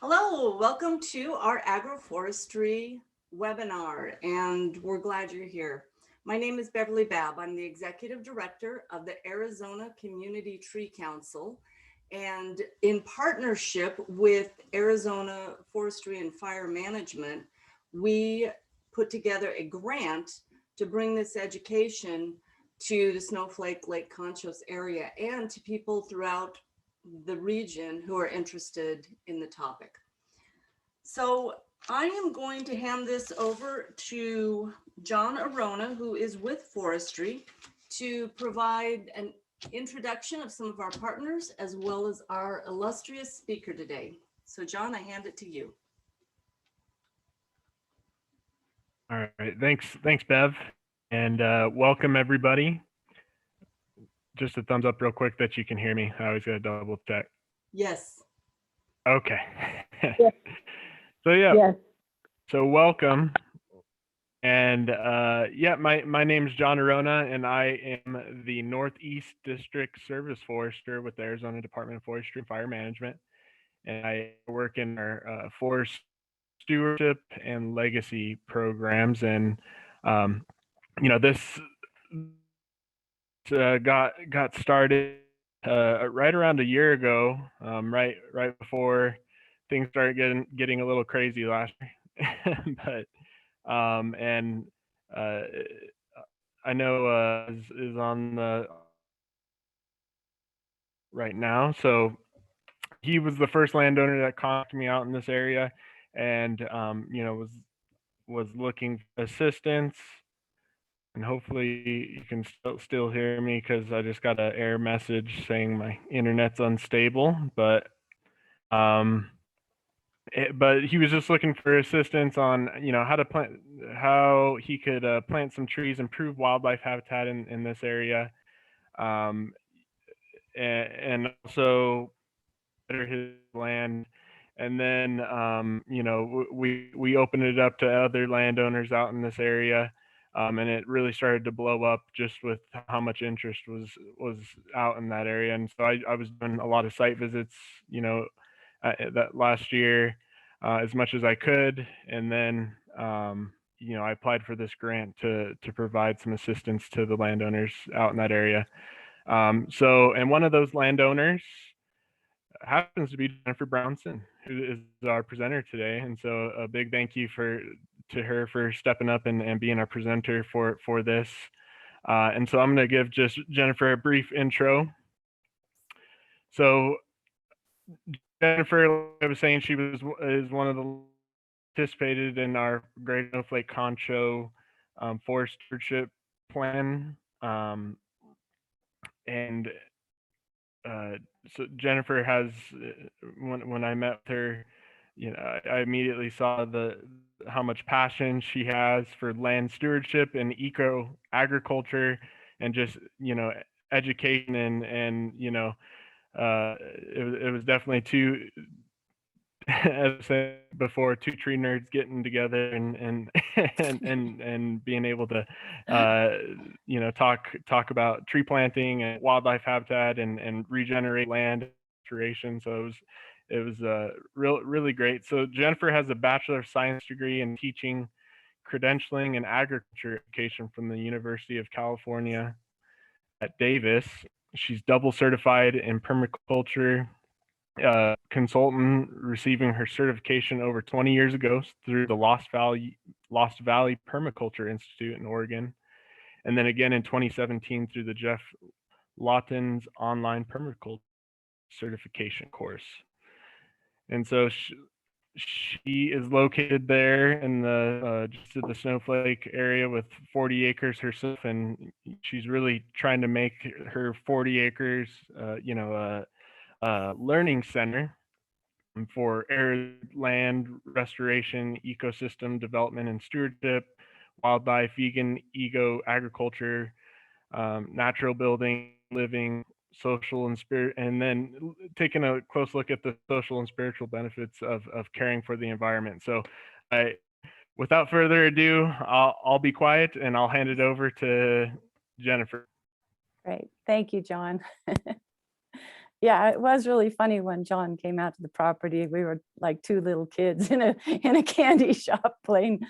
Hello, welcome to our agroforestry webinar, and we're glad you're here. My name is Beverly Babb. I'm the Executive Director of the Arizona Community Tree Council, and in partnership with Arizona Forestry and Fire Management, we put together a grant to bring this education to the Snowflake Lake Conchos area and to people throughout the region who are interested in the topic. So I am going to hand this over to John Arona, who is with Forestry, to provide an introduction of some of our partners as well as our illustrious speaker today. So John, I hand it to you. All right, thanks, Bev, and welcome everybody. Just a thumbs up real quick that you can hear me. I always gotta double check. Yes. Okay. Yes. So yeah, Yes. so welcome. And yeah, my name's John Arona, and I am the Northeast District Service Forester with the Arizona Department of Forestry and Fire Management. And I work in our forest stewardship and legacy programs. And this got started right around a year ago, right before things started getting a little crazy last year. But and I know is on the right now. So he was the first landowner that contacted me out in this area, and was looking for assistance. And hopefully you can still hear me, because I just got an error message saying my internet's unstable. But he was just looking for assistance on how he could plant some trees, improve wildlife habitat in this area, and also better his land. And then we opened it up to other landowners out in this area. And it really started to blow up just with how much interest was out in that area. And so I was doing a lot of site visits, that last year, as much as I could. And then, I applied for this grant to provide some assistance to the landowners out in that area. And one of those landowners happens to be Jennifer Brownson, who is our presenter today. And so a big thank you to her for stepping up and being our presenter for this. And so I'm going to give just Jennifer a brief intro. So Jennifer, like I was saying, is one of the participated in our Great Snowflake Concho forest stewardship plan. And so Jennifer has, when I met her, I immediately saw how much passion she has for land stewardship and eco agriculture, and just education, and it was definitely two, as I said before, two tree nerds getting together and and being able to talk about tree planting and wildlife habitat and regenerate land restoration. So it was really great. So Jennifer has a Bachelor of Science degree in teaching, credentialing, and agriculture education from the University of California at Davis. She's double certified in permaculture consultant, receiving her certification over 20 years ago through the Lost Valley Permaculture Institute in Oregon, and then again in 2017 through the Jeff Lawton's online permaculture certification course. And so she is located there in the just at the Snowflake area with 40 acres herself, and she's really trying to make her 40 acres learning center for arid land restoration, ecosystem development and stewardship, wildlife, vegan, eco agriculture, natural building, living, social and spirit, and then taking a close look at the social and spiritual benefits of caring for the environment. So without further ado, I'll be quiet and I'll hand it over to Jennifer. Great. Thank you, John. Yeah, it was really funny when John came out to the property. We were like two little kids in a candy shop playing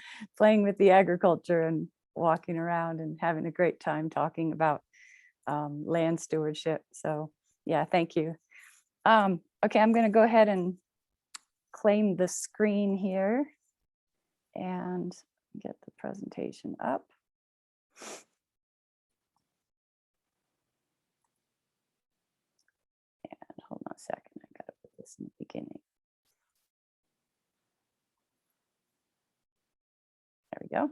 with the agriculture and walking around and having a great time talking about land stewardship. So yeah, thank you. Okay, I'm going to go ahead and claim the screen here and get the presentation up. And hold on a second, I got to put this in the beginning. There we go.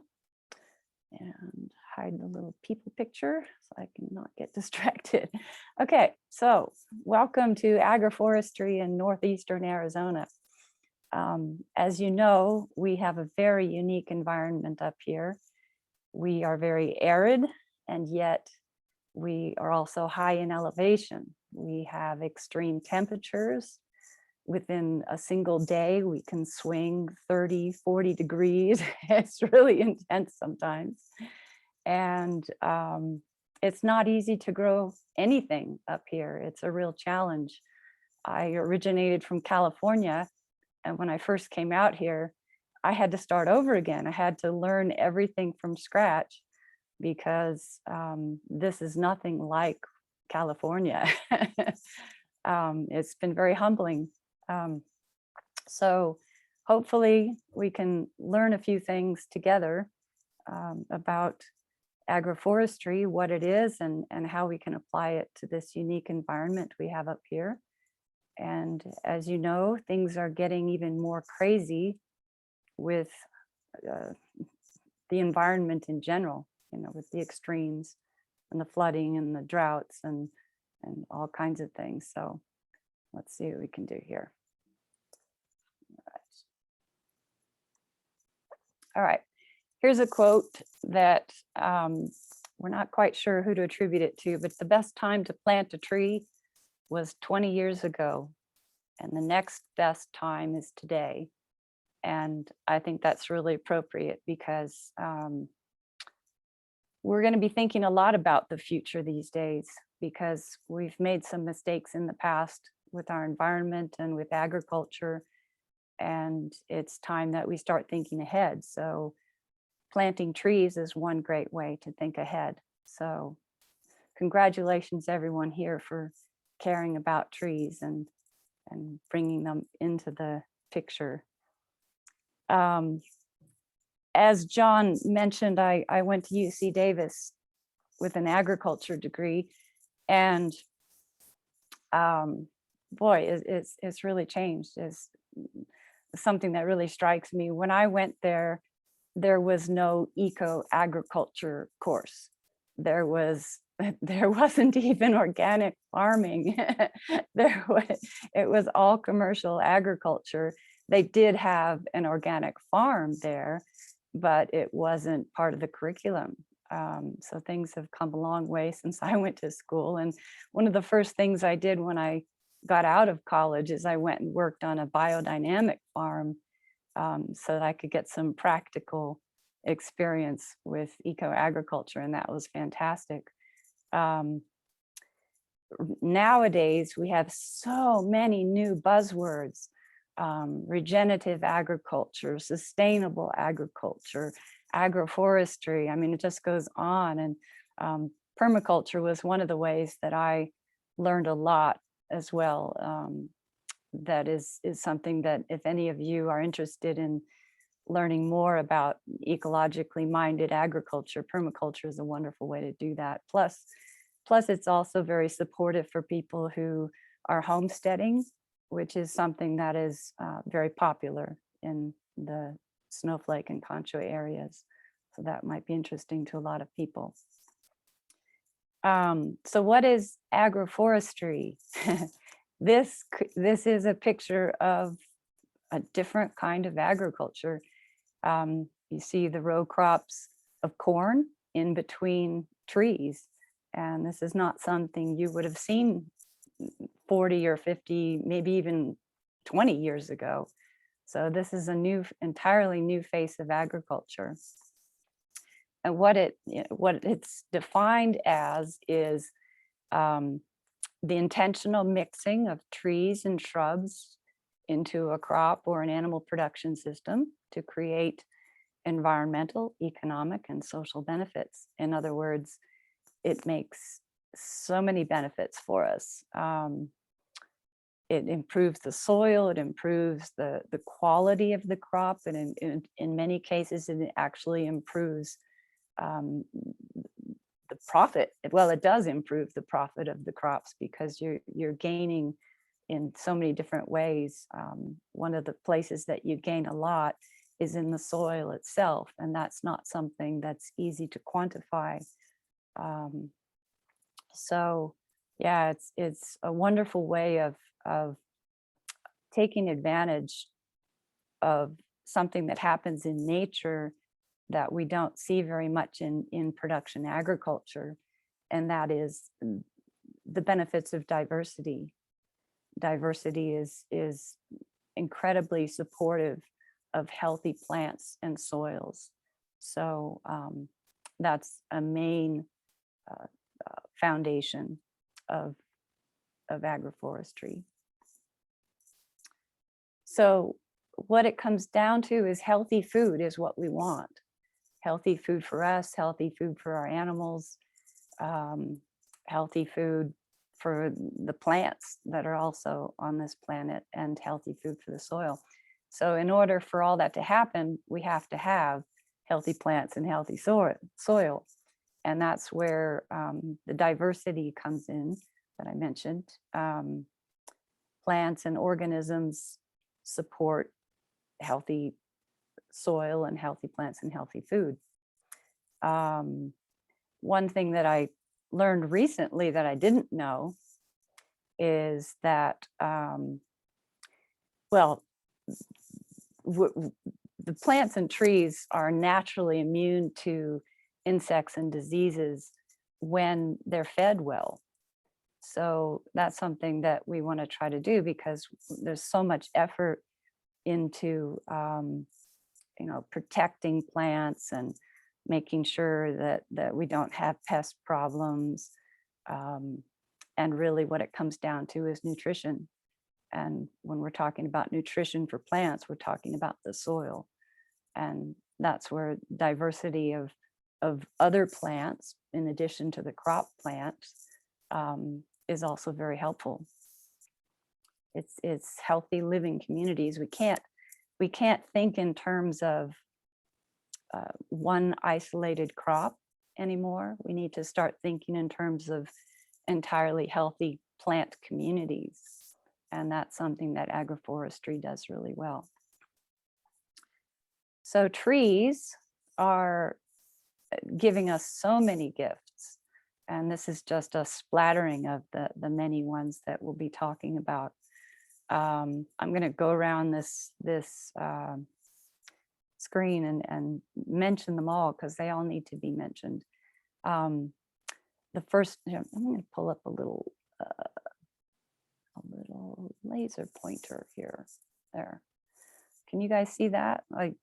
And hide the little people picture so I can not get distracted. Okay, so welcome to Agroforestry in Northeastern Arizona. As you know, we have a very unique environment up here. We are very arid, and yet we are also high in elevation. We have extreme temperatures. Within a single day, we can swing 30, 40 degrees. It's really intense sometimes. And it's not easy to grow anything up here. It's a real challenge. I originated from California, and when I first came out here, I had to start over again. I had to learn everything from scratch because this is nothing like California. It's been very humbling. So hopefully we can learn a few things together about agroforestry, what it is, and how we can apply it to this unique environment we have up here. And as you know, things are getting even more crazy with the environment in general, you know, with the extremes and the flooding and the droughts and all kinds of things. So let's see what we can do here. All right, here's a quote that we're not quite sure who to attribute it to, but the best time to plant a tree was 20 years ago, and the next best time is today. And I think that's really appropriate because we're going to be thinking a lot about the future these days because we've made some mistakes in the past with our environment and with agriculture. And it's time that we start thinking ahead. So planting trees is one great way to think ahead. So congratulations everyone here for caring about trees and bringing them into the picture. As John mentioned, I went to UC Davis with an agriculture degree, and boy, it's really changed. It's something that really strikes me. When I went there, there was no eco-agriculture course. There wasn't even organic farming. It was all commercial agriculture. They did have an organic farm there, but it wasn't part of the curriculum. So things have come a long way since I went to school. And one of the first things I did when I got out of college is I went and worked on a biodynamic farm so that I could get some practical experience with eco-agriculture, and that was fantastic. Nowadays, we have so many new buzzwords: regenerative agriculture, sustainable agriculture, agroforestry. I mean, it just goes on. And permaculture was one of the ways that I learned a lot as well. That is something that if any of you are interested in learning more about ecologically minded agriculture, permaculture is a wonderful way to do that. Plus it's also very supportive for people who are homesteading, which is something that is very popular in the Snowflake and Concho areas. So that might be interesting to a lot of people. So what is agroforestry? This is a picture of a different kind of agriculture. You see the row crops of corn in between trees. And this is not something you would have seen 40 or 50, maybe even 20 years ago. So this is a entirely new face of agriculture. And what it's defined as is the intentional mixing of trees and shrubs into a crop or an animal production system to create environmental, economic, and social benefits. In other words, it makes so many benefits for us. It improves the soil, it improves the quality of the crop, and in many cases, it actually improves the profit. Well, it does improve the profit of the crops because you're gaining in so many different ways. One of the places that you gain a lot is in the soil itself, and that's not something that's easy to quantify. So yeah, it's a wonderful way of taking advantage of something that happens in nature that we don't see very much in production agriculture, and that is the benefits of diversity. Diversity is incredibly supportive of healthy plants and soils. So that's a main foundation of agroforestry. So what it comes down to is healthy food is what we want. Healthy food for us, healthy food for our animals, healthy food for the plants that are also on this planet, and healthy food for the soil. So in order for all that to happen, we have to have healthy plants and healthy soil. And that's where the diversity comes in that I mentioned. Plants and organisms support healthy soil and healthy plants and healthy food. One thing that I learned recently that I didn't know is that, well, the plants and trees are naturally immune to insects and diseases when they're fed well. So that's something that we want to try to do, because there's so much effort into protecting plants and making sure that we don't have pest problems. And really what it comes down to is nutrition. And when we're talking about nutrition for plants, we're talking about the soil. And that's where diversity of other plants, in addition to the crop plants, is also very helpful. It's healthy living communities. We can't think in terms of one isolated crop anymore. We need to start thinking in terms of entirely healthy plant communities. And that's something that agroforestry does really well. So trees are giving us so many gifts. And this is just a splattering of the many ones that we'll be talking about. I'm going to go around this screen and mention them all, because they all need to be mentioned. The first, I'm going to pull up a little laser pointer here. There. Can you guys see that? Like,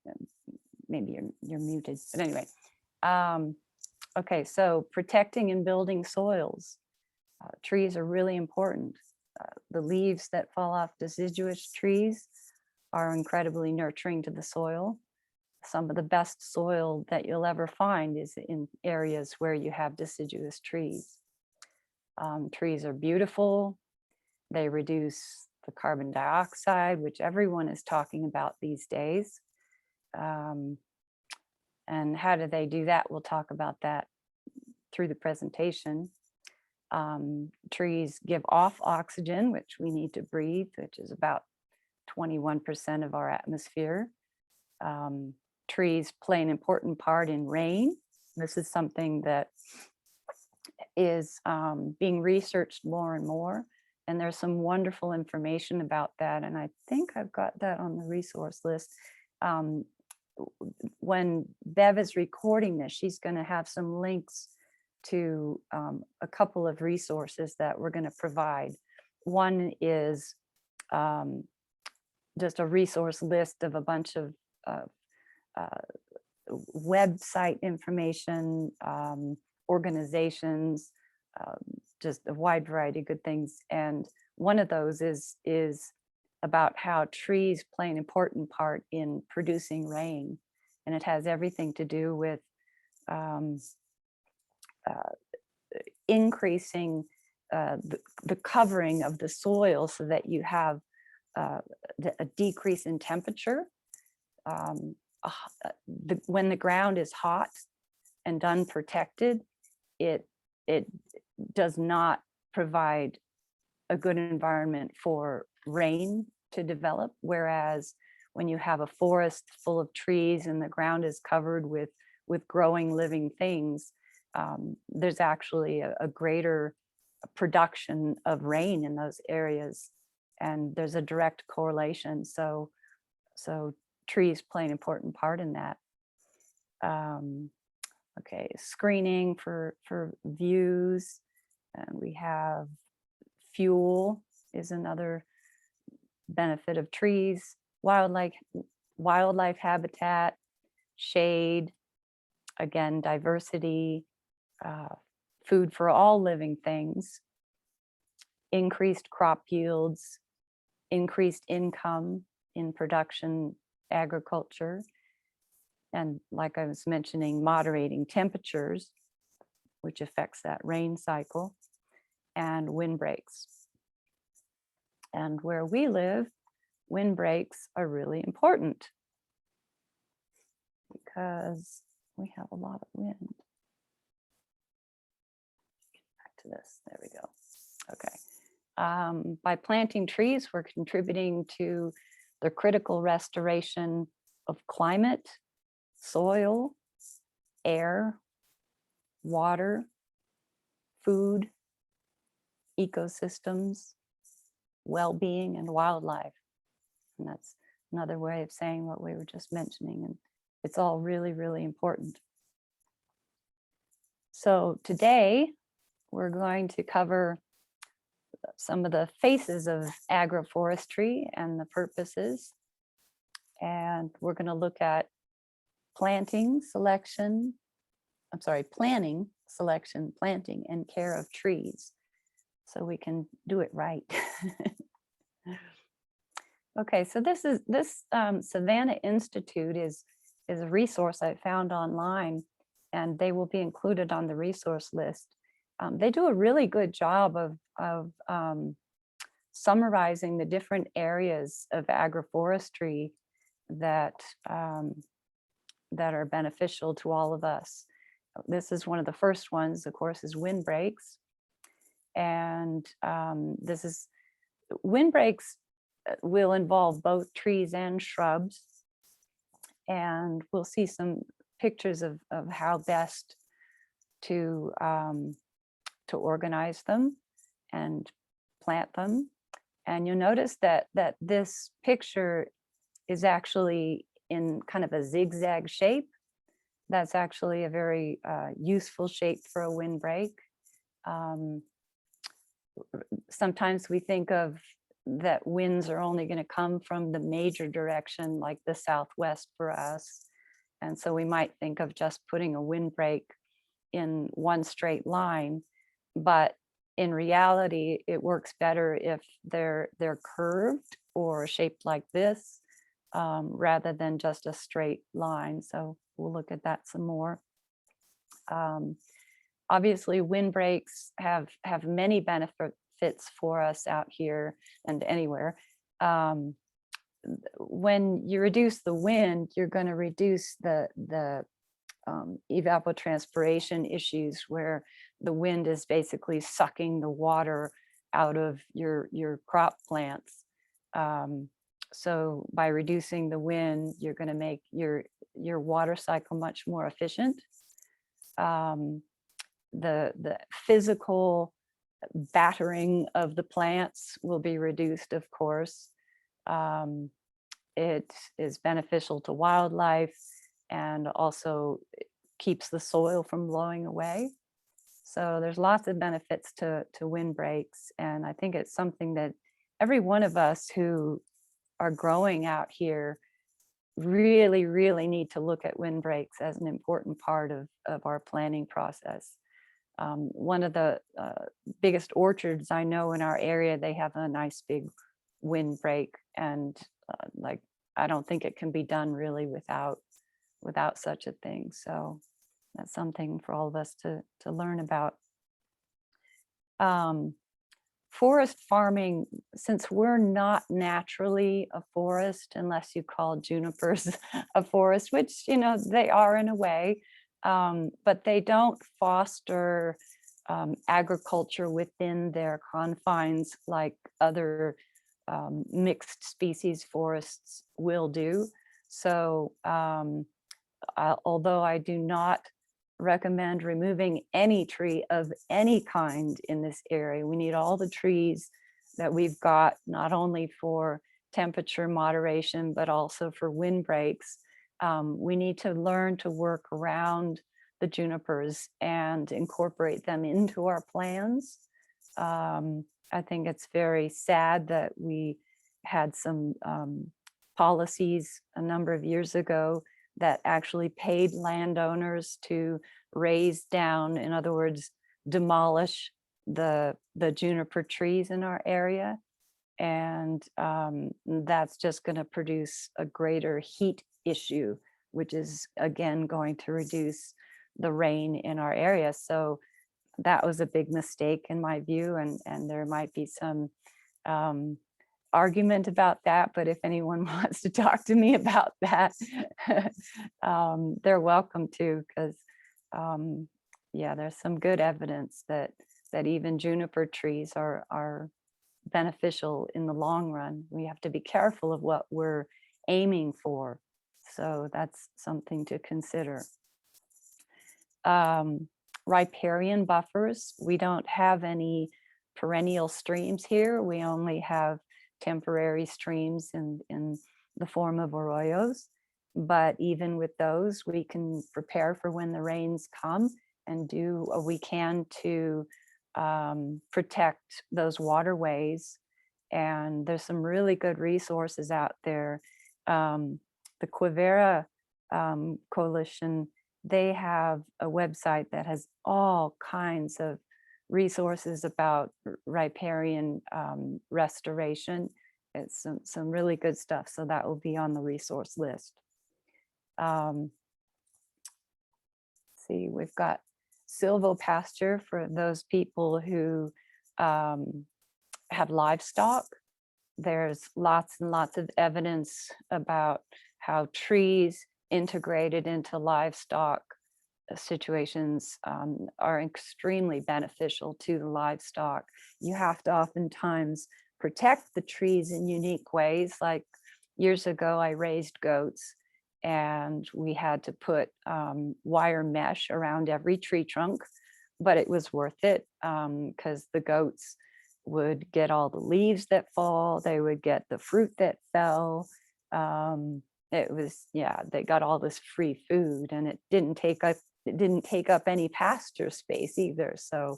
maybe you're muted, but anyway. Okay, so protecting and building soils. Trees are really important. The leaves that fall off deciduous trees are incredibly nurturing to the soil. Some of the best soil that you'll ever find is in areas where you have deciduous trees. Trees are beautiful. They reduce the carbon dioxide, which everyone is talking about these days. And how do they do that? We'll talk about that through the presentation. Trees give off oxygen, which we need to breathe, which is about 21% of our atmosphere. Trees play an important part in rain. This is something that is being researched more and more. And there's some wonderful information about that. And I think I've got that on the resource list. When Bev is recording this, she's going to have some links to a couple of resources that we're going to provide. One is just a resource list of a bunch of website information, organizations, just a wide variety of good things. And one of those is about how trees play an important part in producing rain. And it has everything to do with increasing the covering of the soil so that you have a decrease in temperature. When the ground is hot and unprotected, it does not provide a good environment for rain to develop. Whereas when you have a forest full of trees and the ground is covered with growing living things, there's actually a greater production of rain in those areas, and there's a direct correlation. So trees play an important part in that. Okay, screening for views, and we have fuel is another benefit of trees. Wildlife habitat, shade, again, diversity, food for all living things, increased crop yields, increased income in production agriculture, and like I was mentioning, moderating temperatures, which affects that rain cycle, and windbreaks. And where we live, windbreaks are really important because we have a lot of wind. Back to this, there we go. Okay. By planting trees, we're contributing to the critical restoration of climate, soil, air, water, food, ecosystems, well-being, and wildlife. And that's another way of saying what we were just mentioning. And it's all really, really important. So today we're going to cover some of the faces of agroforestry and the purposes. And we're going to look at planting, selection, planning, selection, planting, and care of trees, so we can do it right. Okay, so this Savannah Institute is a resource I found online, and they will be included on the resource list. They do a really good job of summarizing the different areas of agroforestry that are beneficial to all of us. This is one of the first ones, of course, is windbreaks. And windbreaks will involve both trees and shrubs. And we'll see some pictures of how best to organize them and plant them. And you'll notice that this picture is actually in kind of a zigzag shape. That's actually a very useful shape for a windbreak. Sometimes we think of that winds are only going to come from the major direction, like the southwest for us. And so we might think of just putting a windbreak in one straight line, but in reality, it works better if they're curved or shaped like this, rather than just a straight line. So we'll look at that some more. Obviously, windbreaks have many benefits for us out here and anywhere. When you reduce the wind, you're going to reduce the evapotranspiration issues, where the wind is basically sucking the water out of your crop plants. So by reducing the wind, you're going to make your water cycle much more efficient. The physical battering of the plants will be reduced, of course. It is beneficial to wildlife and also keeps the soil from blowing away. So there's lots of benefits to windbreaks. And I think it's something that every one of us who are growing out here really, really need to look at windbreaks as an important part of our planning process. one of the biggest orchards I know in our area, they have a nice big windbreak, and like, I don't think it can be done really without such a thing. So that's something for all of us to learn about. Forest farming, since we're not naturally a forest, unless you call junipers a forest, which, you know, they are in a way, but they don't foster agriculture within their confines like other mixed species forests will do. So although I do not recommend removing any tree of any kind in this area, we need all the trees that we've got, not only for temperature moderation, but also for windbreaks. We need to learn to work around the junipers and incorporate them into our plans. I think it's very sad that we had some policies a number of years ago that actually paid landowners to raise down, in other words, demolish the juniper trees in our area. And that's just going to produce a greater heat issue, which is again going to reduce the rain in our area. So that was a big mistake in my view, and there might be some argument about that, but if anyone wants to talk to me about that, they're welcome to, because yeah, there's some good evidence that even juniper trees are beneficial in the long run. We have to be careful of what we're aiming for. So that's something to consider. Riparian buffers. We don't have any perennial streams here. We only have temporary streams in the form of arroyos. But even with those, we can prepare for when the rains come and do what we can to protect those waterways. And there's some really good resources out there. The Quivira Coalition, they have a website that has all kinds of resources about riparian restoration. It's some really good stuff. So that will be on the resource list. See, we've got silvopasture for those people who have livestock. There's lots and lots of evidence about how trees integrated into livestock situations are extremely beneficial to the livestock. You have to oftentimes protect the trees in unique ways. Like years ago, I raised goats, and we had to put wire mesh around every tree trunk, but it was worth it because the goats would get all the leaves that fall, they would get the fruit that fell. It was, yeah, they got all this free food, and it didn't take up any pasture space either. So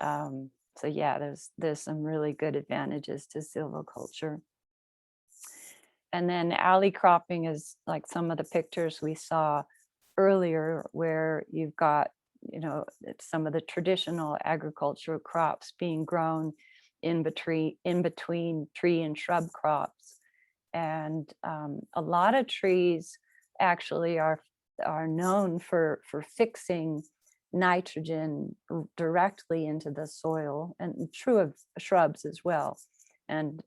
so yeah, there's some really good advantages to silviculture. And then alley cropping is like some of the pictures we saw earlier, where you've got, you know, some of the traditional agricultural crops being grown in between tree and shrub crops. And a lot of trees actually are known for fixing nitrogen directly into the soil, and true of shrubs as well. And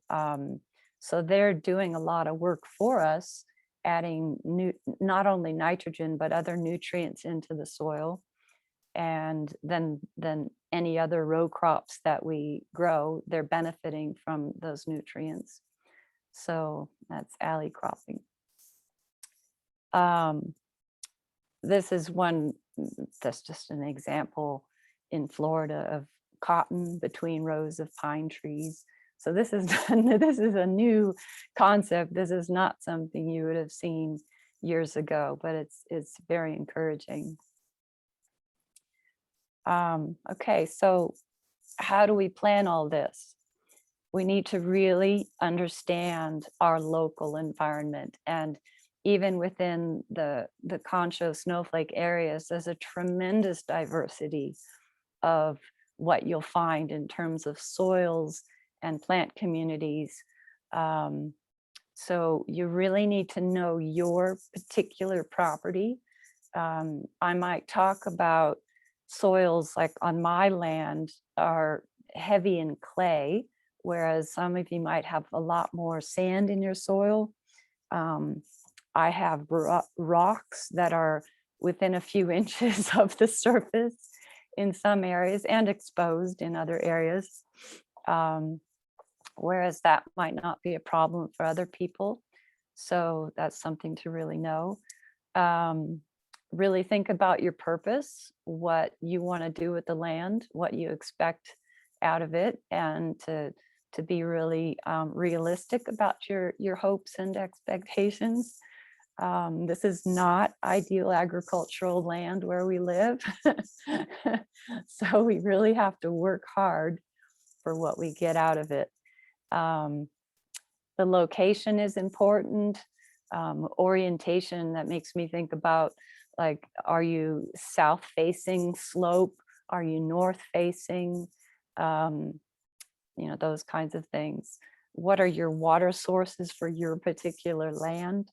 so they're doing a lot of work for us, adding not only nitrogen, but other nutrients into the soil. And then any other row crops that we grow, they're benefiting from those nutrients. So that's alley cropping. This is one, that's just an example in Florida of cotton between rows of pine trees. So this is this is a new concept. This is not something you would have seen years ago, but it's very encouraging. Okay, so how do we plan all this? We need to really understand our local environment. And even within the Concho snowflake areas, there's a tremendous diversity of what you'll find in terms of soils and plant communities. So you really need to know your particular property. I might talk about soils like on my land are heavy in clay, whereas some of you might have a lot more sand in your soil. I have rocks that are within a few inches of the surface in some areas and exposed in other areas. Whereas that might not be a problem for other people. So that's something to really know. Really think about your purpose, what you want to do with the land, what you expect out of it, and to be really realistic about your hopes and expectations. This is not ideal agricultural land where we live. So we really have to work hard for what we get out of it. The location is important. Orientation, that makes me think about, like, are you south facing slope? Are you north facing? Those kinds of things. What are your water sources for your particular land?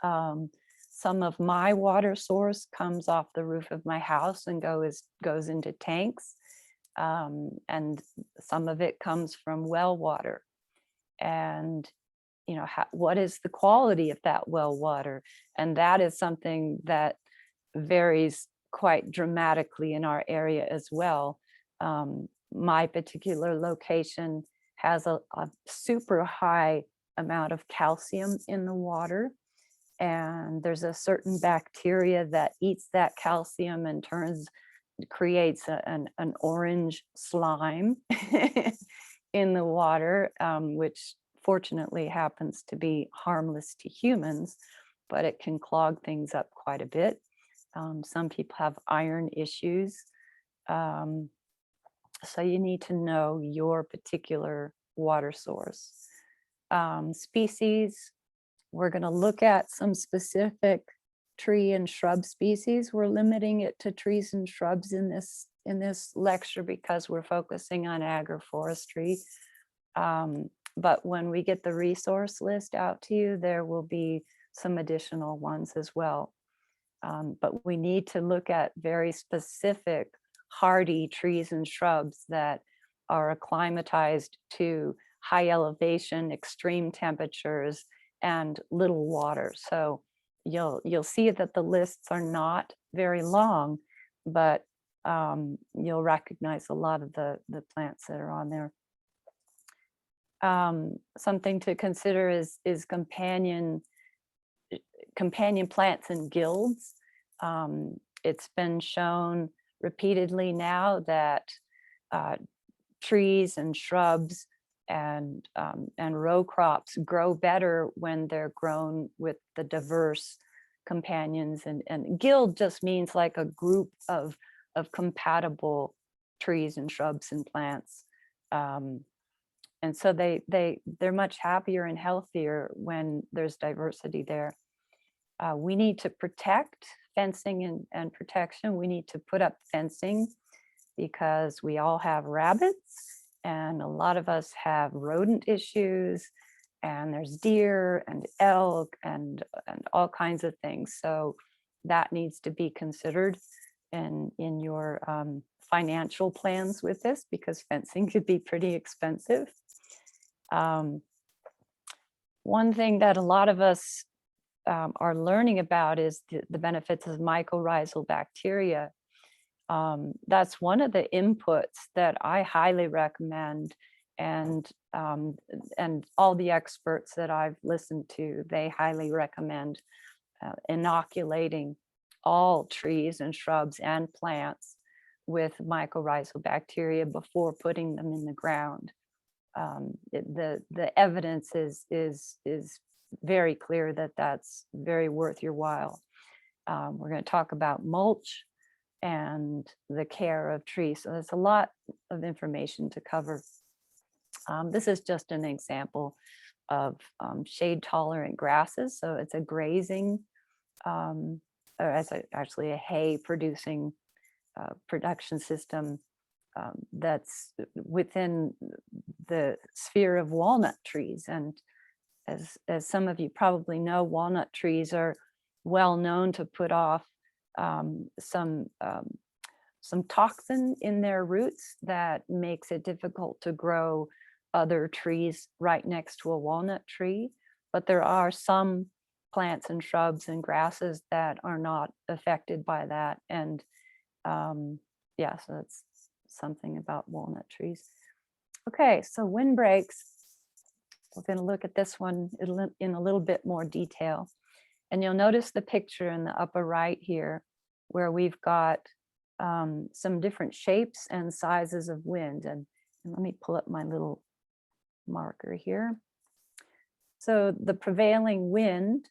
Some of my water source comes off the roof of my house and goes into tanks. And some of it comes from well water. And what is the quality of that well water? And that is something that varies quite dramatically in our area as well. My particular location has a super high amount of calcium in the water. And there's a certain bacteria that eats that calcium and creates an orange slime in the water, which fortunately happens to be harmless to humans, but it can clog things up quite a bit. Some people have iron issues. So you need to know your particular water source. Species, we're going to look at some specific tree and shrub species. We're limiting it to trees and shrubs in this lecture because we're focusing on agroforestry. But when we get the resource list out to you, there will be some additional ones as well. But we need to look at very specific hardy trees and shrubs that are acclimatized to high elevation, extreme temperatures, and little water. So you'll see that the lists are not very long, but you'll recognize a lot of the plants that are on there. Something to consider is companion plants and guilds. It's been shown repeatedly now that trees and shrubs and row crops grow better when they're grown with the diverse companions, and guild just means like a group of compatible trees and shrubs and plants. And so they're much happier and healthier when there's diversity there. We need to protect fencing and protection. We need to put up fencing because we all have rabbits and a lot of us have rodent issues, and there's deer and elk and all kinds of things. So that needs to be considered in your financial plans with this, because fencing could be pretty expensive. One thing that a lot of us are learning about is the benefits of mycorrhizal bacteria. That's one of the inputs that I highly recommend, and all the experts that I've listened to, they highly recommend inoculating all trees and shrubs and plants with mycorrhizal bacteria before putting them in the ground. The evidence is very clear that that's very worth your while. We're going to talk about mulch and the care of trees. So there's a lot of information to cover. This is just an example of shade tolerant grasses. So it's a grazing, or actually a hay producing production system that's within the sphere of walnut trees. And as some of you probably know, walnut trees are well known to put off some toxin in their roots that makes it difficult to grow other trees right next to a walnut tree. But there are some plants and shrubs and grasses that are not affected by that. And yeah, so that's something about walnut trees. Okay, so windbreaks. We're going to look at this one in a little bit more detail. And you'll notice the picture in the upper right here, where we've got some different shapes and sizes of wind. And let me pull up my little marker here. So the prevailing wind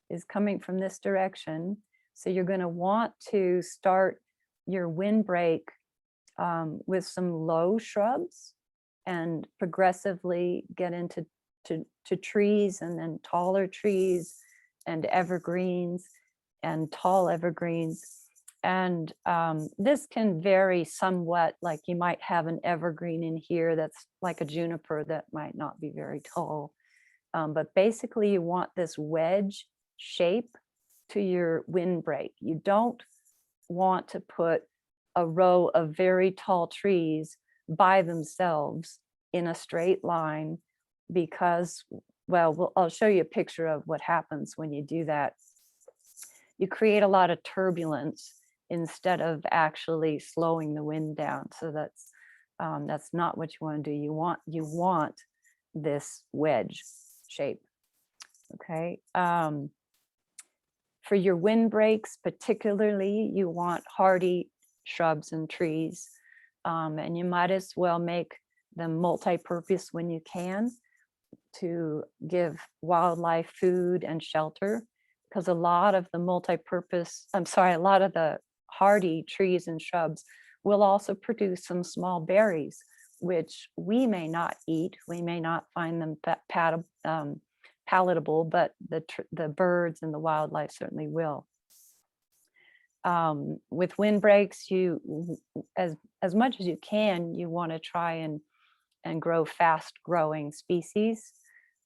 is coming from this direction. So you're going to want to start your windbreak with some low shrubs and progressively get into trees, and then taller trees and evergreens and tall evergreens. And this can vary somewhat, like you might have an evergreen in here that's like a juniper that might not be very tall. But basically you want this wedge shape to your windbreak. You don't want to put a row of very tall trees by themselves in a straight line, because, well, I'll show you a picture of what happens when you do that. You create a lot of turbulence instead of actually slowing the wind down. So that's not what you want to do. You want this wedge shape. Okay. For your windbreaks particularly, you want hardy shrubs and trees, and you might as well make them multi-purpose when you can, to give wildlife food and shelter, because a lot of the hardy trees and shrubs will also produce some small berries, which we may not eat. We may not find them palatable, but the birds and the wildlife certainly will. With windbreaks, you, as much as you can, you want to try and grow fast growing species.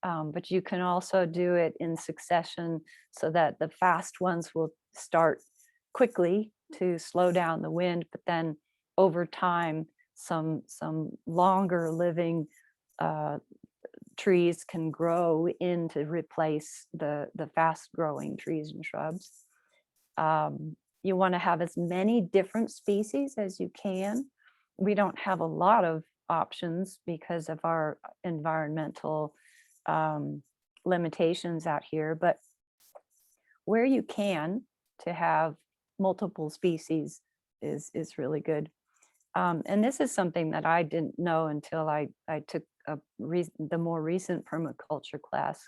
But you can also do it in succession so that the fast ones will start quickly to slow down the wind, but then over time, some longer living trees can grow in to replace the fast growing trees and shrubs. You want to have as many different species as you can. We don't have a lot of options because of our environmental limitations out here, but where you can, to have multiple species is really good. And this is something that I didn't know until I took the more recent permaculture class.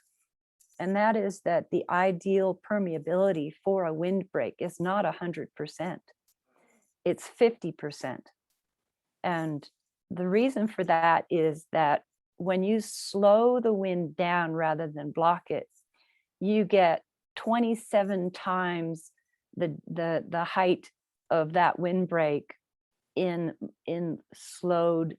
And that is that the ideal permeability for a windbreak is not 100%. It's 50%. And the reason for that is that when you slow the wind down rather than block it, you get 27 times the height of that windbreak in slowed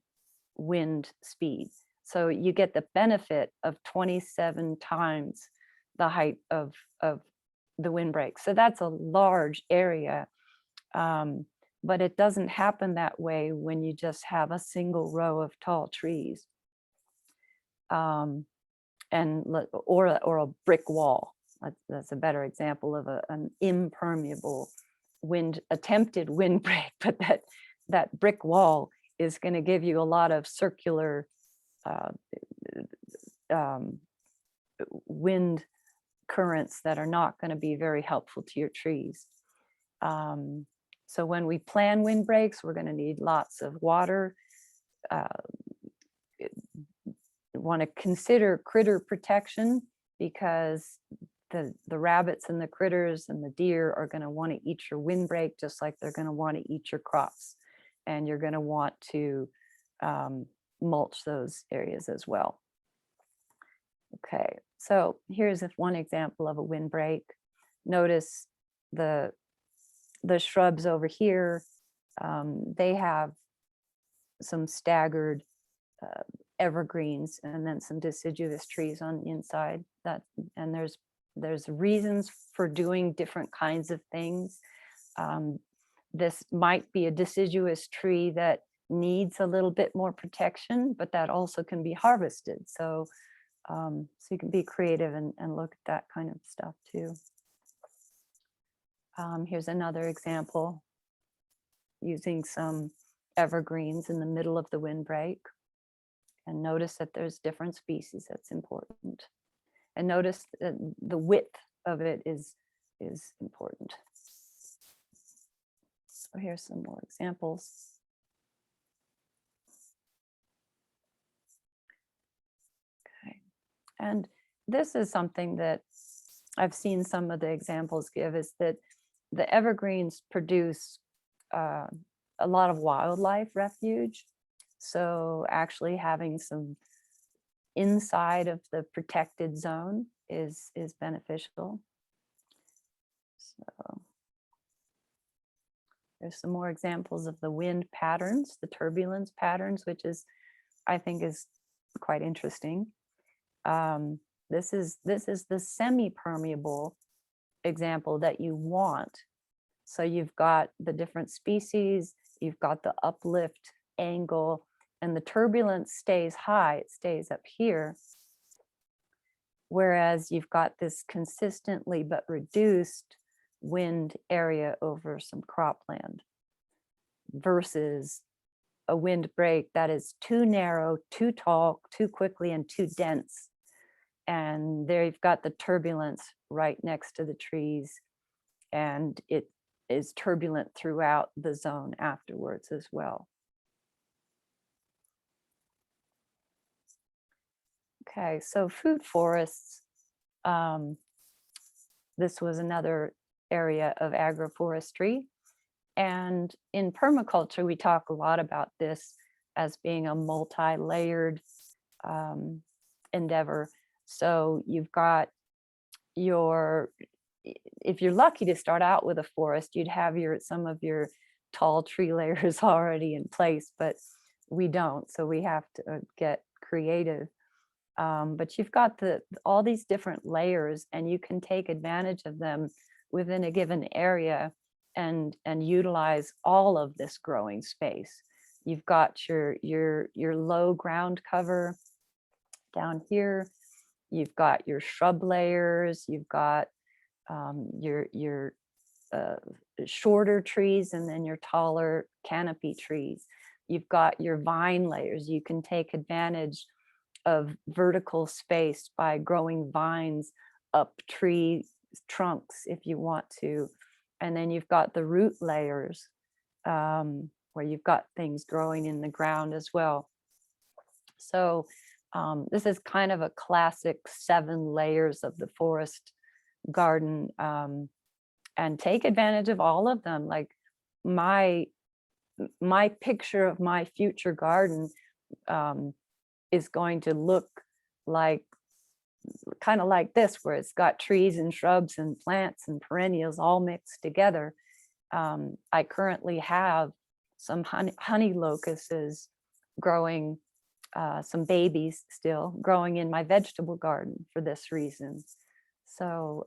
wind speed. So you get the benefit of 27 times the height of the windbreak. So that's a large area, but it doesn't happen that way when you just have a single row of tall trees, or a brick wall. That's a better example of an impermeable attempted windbreak, but that brick wall is going to give you a lot of circular wind currents that are not going to be very helpful to your trees. So when we plan windbreaks, we're going to need lots of water. Want to consider critter protection, because the rabbits and the critters and the deer are going to want to eat your windbreak just like they're going to want to eat your crops. And you're going to want to mulch those areas as well. Okay, so here's one example of a windbreak. Notice the shrubs over here They have some staggered evergreens and then some deciduous trees on the inside. And there's reasons for doing different kinds of things. This might be a deciduous tree that needs a little bit more protection, but that also can be harvested. So you can be creative and look at that kind of stuff too. Here's another example using some evergreens in the middle of the windbreak. And notice that there's different species. That's important. And notice that the width of it is important. So here's some more examples. Okay. And this is something that I've seen some of the examples give, is that the evergreens produce a lot of wildlife refuge. So actually having some inside of the protected zone is beneficial. So there's some more examples of the wind patterns, the turbulence patterns, which is, I think, is quite interesting. This is the semi-permeable example that you want. So you've got the different species, you've got the uplift angle, and the turbulence stays high, it stays up here. Whereas you've got this consistently but reduced wind area over some cropland versus a windbreak that is too narrow, too tall, too quickly, and too dense. And there you've got the turbulence right next to the trees, and it is turbulent throughout the zone afterwards as well. Okay, so food forests. This was another area of agroforestry. And in permaculture, we talk a lot about this as being a multi-layered endeavor. So you've got if you're lucky to start out with a forest, you'd have some of your tall tree layers already in place, but we don't. So we have to get creative. But you've got all these different layers, and you can take advantage of them within a given area and utilize all of this growing space. You've got your low ground cover down here. You've got your shrub layers. You've got your shorter trees, and then your taller canopy trees. You've got your vine layers. You can take advantage of vertical space by growing vines up tree trunks if you want to. And then you've got the root layers where you've got things growing in the ground as well. So this is kind of a classic 7 layers of the forest garden, and take advantage of all of them. Like my picture of my future garden is going to look like kind of like this, where it's got trees and shrubs and plants and perennials all mixed together. I currently have some honey locusts growing, some babies still growing in my vegetable garden for this reason. So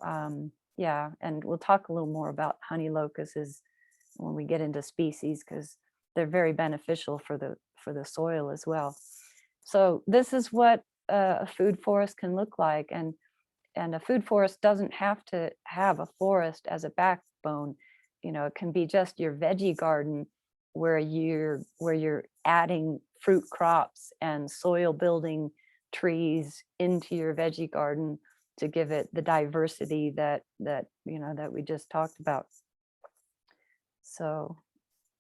yeah, and we'll talk a little more about honey locusts when we get into species, because they're very beneficial for the soil as well. So this is what a food forest can look like, and a food forest doesn't have to have a forest as a backbone. You know, it can be just your veggie garden where you're adding fruit crops and soil building trees into your veggie garden to give it the diversity that we just talked about. So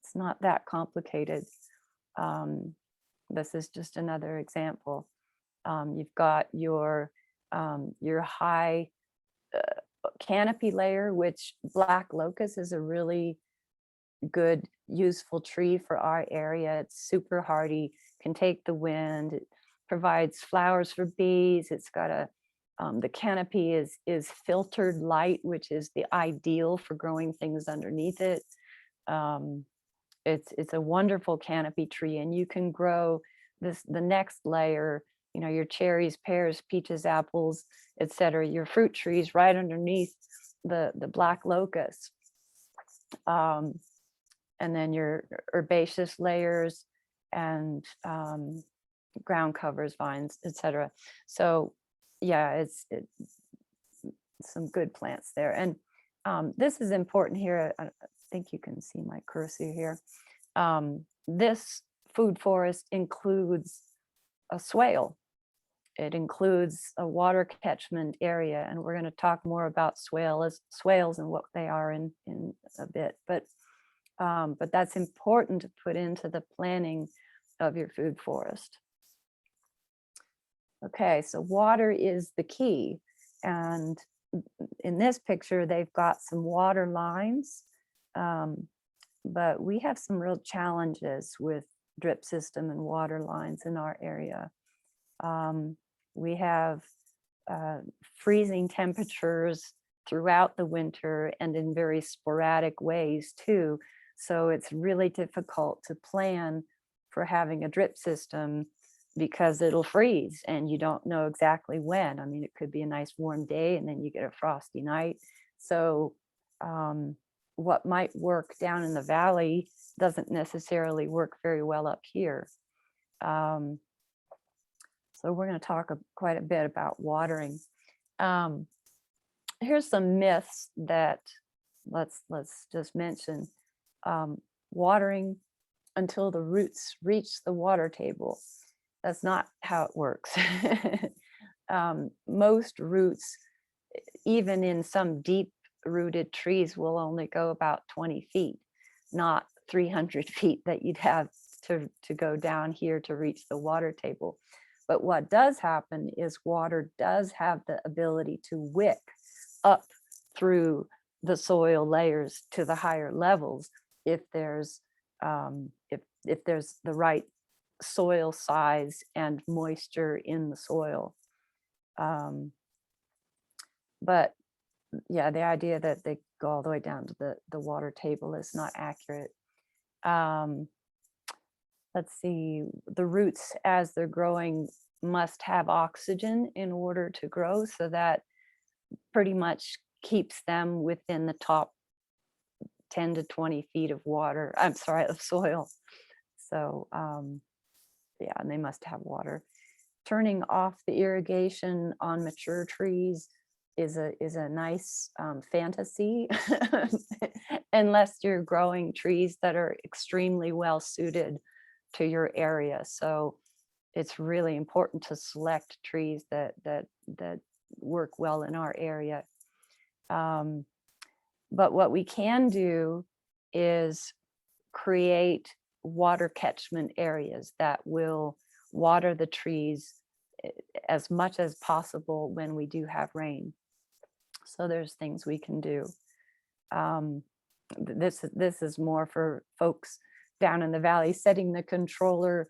it's not that complicated. This is just another example. You've got your high canopy layer, which black locust is a really good, useful tree for our area. It's super hardy, can take the wind, it provides flowers for bees. It's got the canopy is filtered light, which is the ideal for growing things underneath it. It's a wonderful canopy tree, and you can grow the next layer, you know, your cherries, pears, peaches, apples, etc., your fruit trees right underneath the black locust. And then your herbaceous layers and ground covers, vines, etc. So yeah, it's some good plants there. And this is important here. I think you can see my cursor here. This food forest includes a swale. It includes a water catchment area, and we're going to talk more about swales and what they are in a bit. But that's important to put into the planning of your food forest. Okay, so water is the key, and in this picture they've got some water lines, but we have some real challenges with drip system and water lines in our area. We have freezing temperatures throughout the winter and in very sporadic ways too. So it's really difficult to plan for having a drip system because it'll freeze and you don't know exactly when. I mean, it could be a nice warm day and then you get a frosty night. So what might work down in the valley doesn't necessarily work very well up here. So we're going to talk quite a bit about watering. Here's some myths that let's just mention. Watering until the roots reach the water table. That's not how it works. Most roots, even in some deep rooted trees, will only go about 20 feet, not 300 feet that you'd have to go down here to reach the water table. But what does happen is water does have the ability to wick up through the soil layers to the higher levels if there's if there's the right soil size and moisture in the soil. But yeah, the idea that they go all the way down to the water table is not accurate. Let's see, the roots as they're growing must have oxygen in order to grow, so that pretty much keeps them within the top 10 to 20 feet of water, of soil. So yeah, and they must have water. Turning off the irrigation on mature trees is a nice fantasy unless you're growing trees that are extremely well suited to your area. So it's really important to select trees that work well in our area. But what we can do is create water catchment areas that will water the trees as much as possible when we do have rain. So there's things we can do. This is more for folks down in the valley. Setting the controller,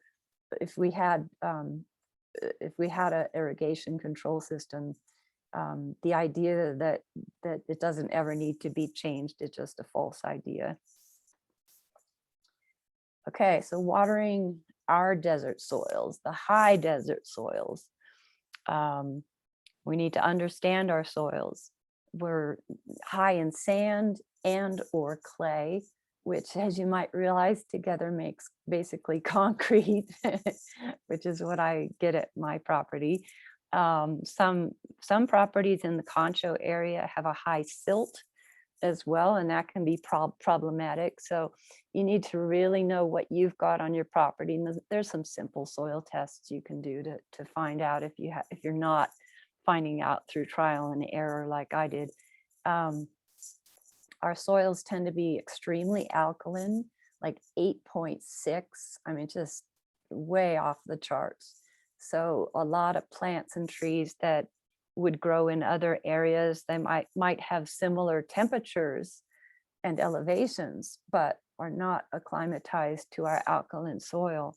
if we had an irrigation control system, the idea that it doesn't ever need to be changed is just a false idea. Okay, so watering our desert soils, the high desert soils. We need to understand our soils. We're high in sand and or clay, which, as you might realize, together makes basically concrete, which is what I get at my property. Some properties in the Concho area have a high silt as well, and that can be problematic. So you need to really know what you've got on your property. And there's some simple soil tests you can do to find out if you're not finding out through trial and error like I did. Our soils tend to be extremely alkaline, like 8.6. I mean, just way off the charts. So a lot of plants and trees that would grow in other areas, they might have similar temperatures and elevations, but are not acclimatized to our alkaline soil.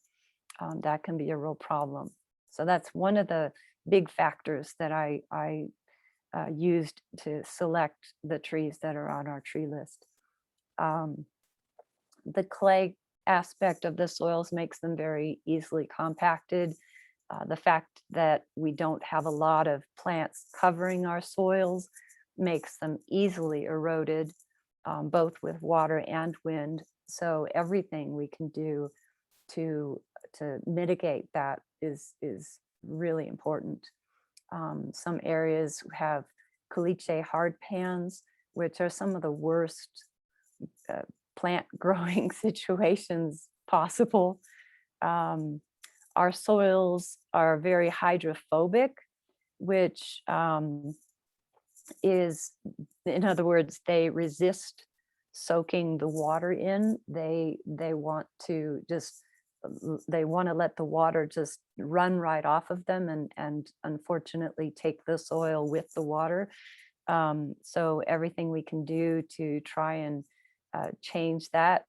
That can be a real problem. So that's one of the big factors that I used to select the trees that are on our tree list. The clay aspect of the soils makes them very easily compacted. The fact that we don't have a lot of plants covering our soils makes them easily eroded, both with water and wind. So everything we can do to mitigate that is really important. Some areas have caliche hardpans, which are some of the worst plant growing situations possible. Our soils are very hydrophobic, which is, in other words, they resist soaking the water in. They want to just, they want to let the water just run right off of them and unfortunately take the soil with the water. So everything we can do to try and change that.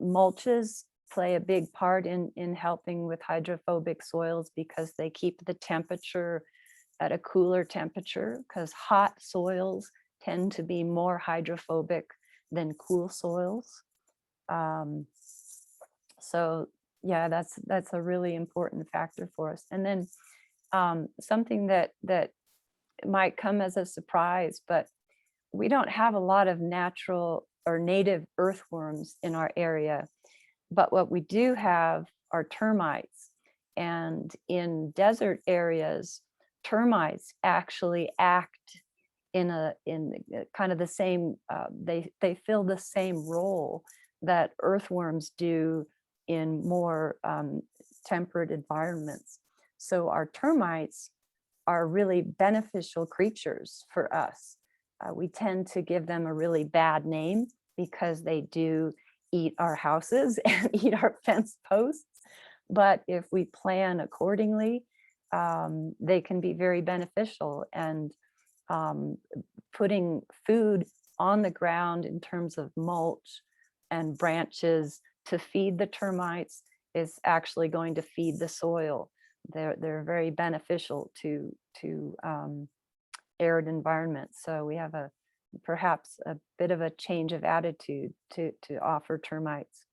Mulches play a big part in helping with hydrophobic soils because they keep the temperature at a cooler temperature, because hot soils tend to be more hydrophobic than cool soils. So yeah, that's a really important factor for us. And then something that might come as a surprise, but we don't have a lot of natural or native earthworms in our area. But what we do have are termites. And in desert areas, termites actually act in kind of the same, they fill the same role that earthworms do in more temperate environments. So our termites are really beneficial creatures for us. We tend to give them a really bad name because they do eat our houses and eat our fence posts. But if we plan accordingly, they can be very beneficial. And putting food on the ground in terms of mulch and branches to feed the termites is actually going to feed the soil. They're very beneficial to arid environments. So we have perhaps a bit of a change of attitude to offer termites.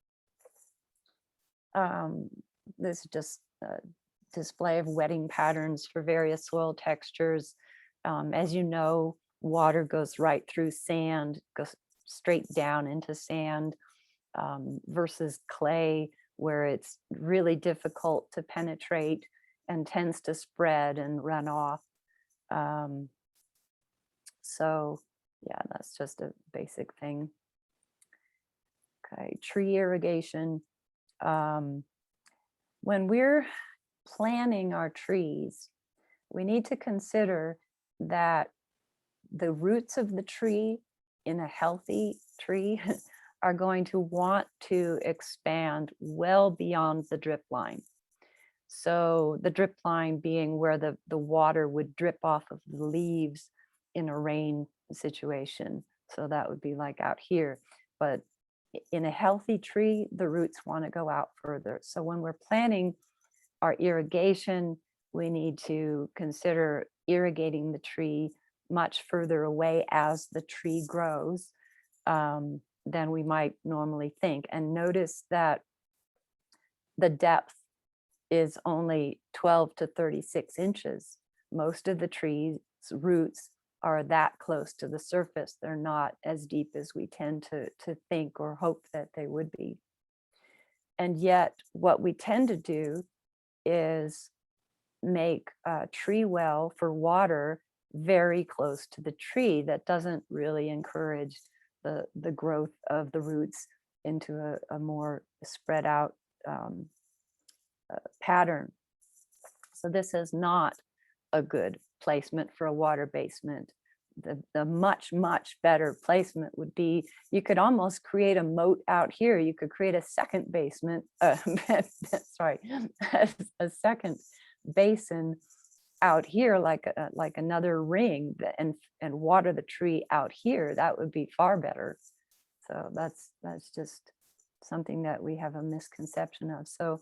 This is just a display of wetting patterns for various soil textures. As you know, water goes right through sand, goes straight down into sand, versus clay, where it's really difficult to penetrate and tends to spread and run off. So yeah, that's just a basic thing. Okay, tree irrigation. When we're planting our trees, we need to consider that the roots of the tree in a healthy tree are going to want to expand well beyond the drip line. So the drip line being where the water would drip off of the leaves in a rain situation. So that would be like out here. But in a healthy tree, the roots want to go out further. So when we're planning our irrigation, we need to consider irrigating the tree much further away as the tree grows than we might normally think. And notice that the depth is only 12 to 36 inches. Most of the tree's roots are that close to the surface. They're not as deep as we tend to think or hope that they would be. And yet what we tend to do is make a tree well for water very close to the tree. That doesn't really encourage the growth of the roots into a more spread out pattern. So this is not a good placement for a water basement. The much better placement would be, you could almost create a moat out here. You could create a second basement, sorry, a second basin out here, like another ring, and water the tree out here. That would be far better. So that's just something that we have a misconception of. So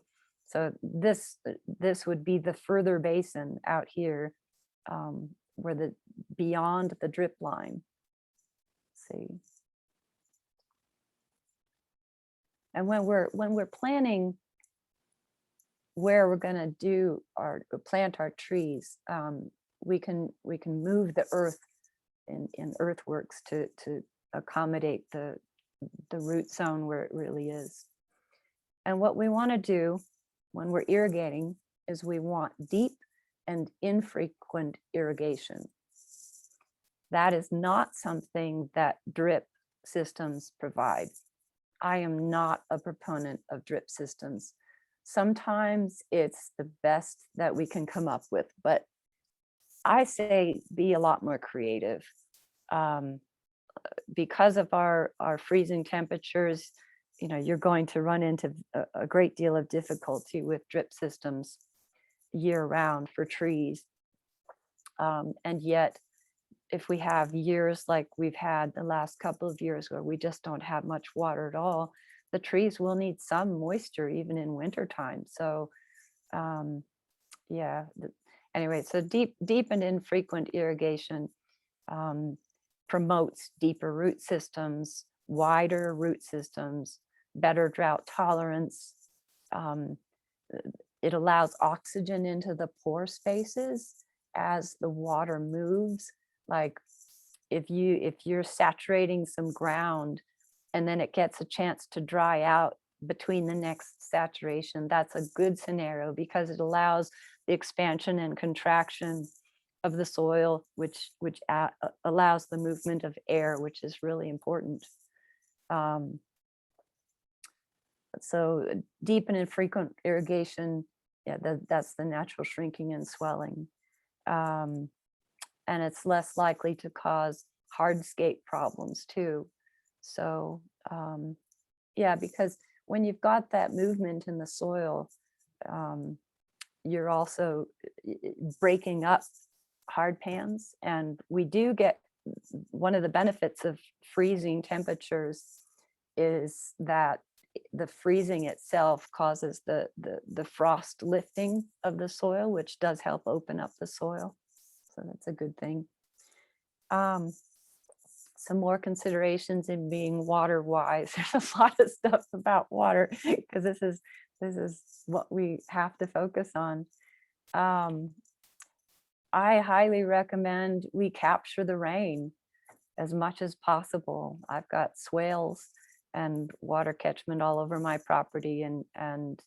this would be the further basin out here, where the beyond the drip line. Let's see. And when we're planning where we're going to do our plant our trees, we can move the earth in earthworks to accommodate the root zone where it really is. And what we want to do when we're irrigating is we want deep and infrequent irrigation. That is not something that drip systems provide. I am not a proponent of drip systems. Sometimes it's the best that we can come up with, but I say be a lot more creative. Because of our freezing temperatures, you're going to run into a great deal of difficulty with drip systems year round for trees. And yet, if we have years like we've had the last couple of years where we just don't have much water at all, the trees will need some moisture even in wintertime. So yeah, anyway, so deep and infrequent irrigation promotes deeper root systems, wider root systems, better drought tolerance. It allows oxygen into the pore spaces as the water moves. Like if you're saturating some ground and then it gets a chance to dry out between the next saturation, that's a good scenario because it allows the expansion and contraction of the soil, which allows the movement of air, which is really important. So deep and infrequent irrigation, yeah, that's the natural shrinking and swelling. And it's less likely to cause hardscape problems too. So yeah, because when you've got that movement in the soil, you're also breaking up hard pans. And we do get, one of the benefits of freezing temperatures is that the freezing itself causes the frost lifting of the soil, which does help open up the soil. So that's a good thing. Some more considerations in being water wise. There's a lot of stuff about water because this is what we have to focus on. I highly recommend we capture the rain as much as possible. I've got swales and water catchment all over my property, and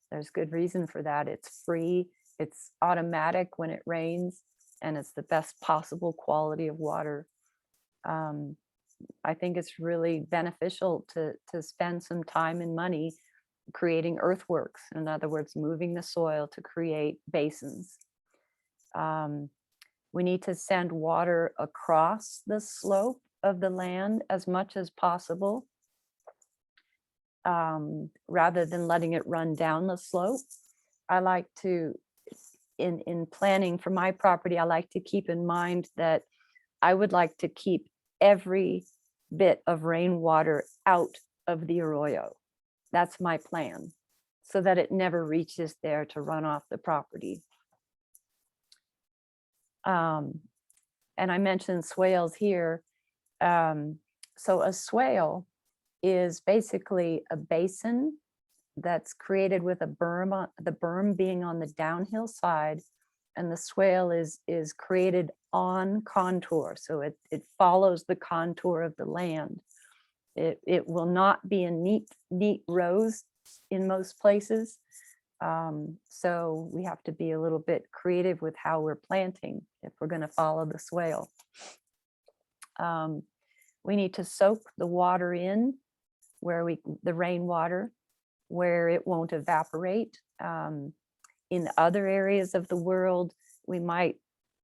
there's good reason for that. It's free, it's automatic when it rains, and it's the best possible quality of water. I think it's really beneficial to spend some time and money creating earthworks. In other words, moving the soil to create basins. We need to send water across the slope of the land as much as possible, rather than letting it run down the slope. I like to, in planning for my property, I like to keep in mind that I would like to keep every bit of rainwater out of the arroyo. That's my plan, so that it never reaches there to run off the property. And I mentioned swales here. So a swale is basically a basin that's created with a berm, the berm being on the downhill side, and the swale is created on contour. So it follows the contour of the land. It will not be in neat rows in most places. So we have to be a little bit creative with how we're planting if we're going to follow the swale. We need to soak the water in the rainwater, where it won't evaporate. In other areas of the world, we might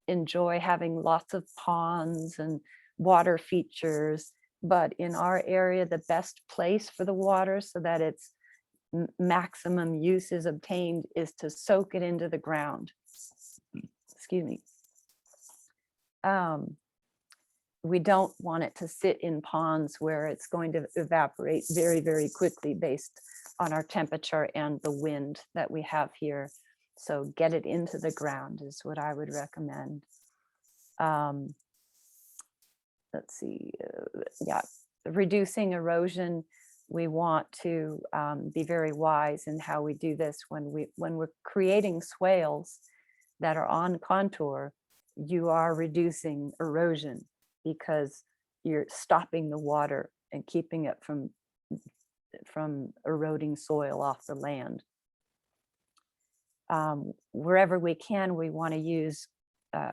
enjoy having lots of ponds and water features, but in our area, the best place for the water so that its maximum use is obtained is to soak it into the ground. Excuse me. We don't want it to sit in ponds where it's going to evaporate very, very quickly based on our temperature and the wind that we have here. So get it into the ground is what I would recommend. Let's see, yeah, reducing erosion. we want to be very wise in how we do this. When we're creating swales that are on contour, you are reducing erosion because you're stopping the water and keeping it from eroding soil off the land. Wherever we can, we want to use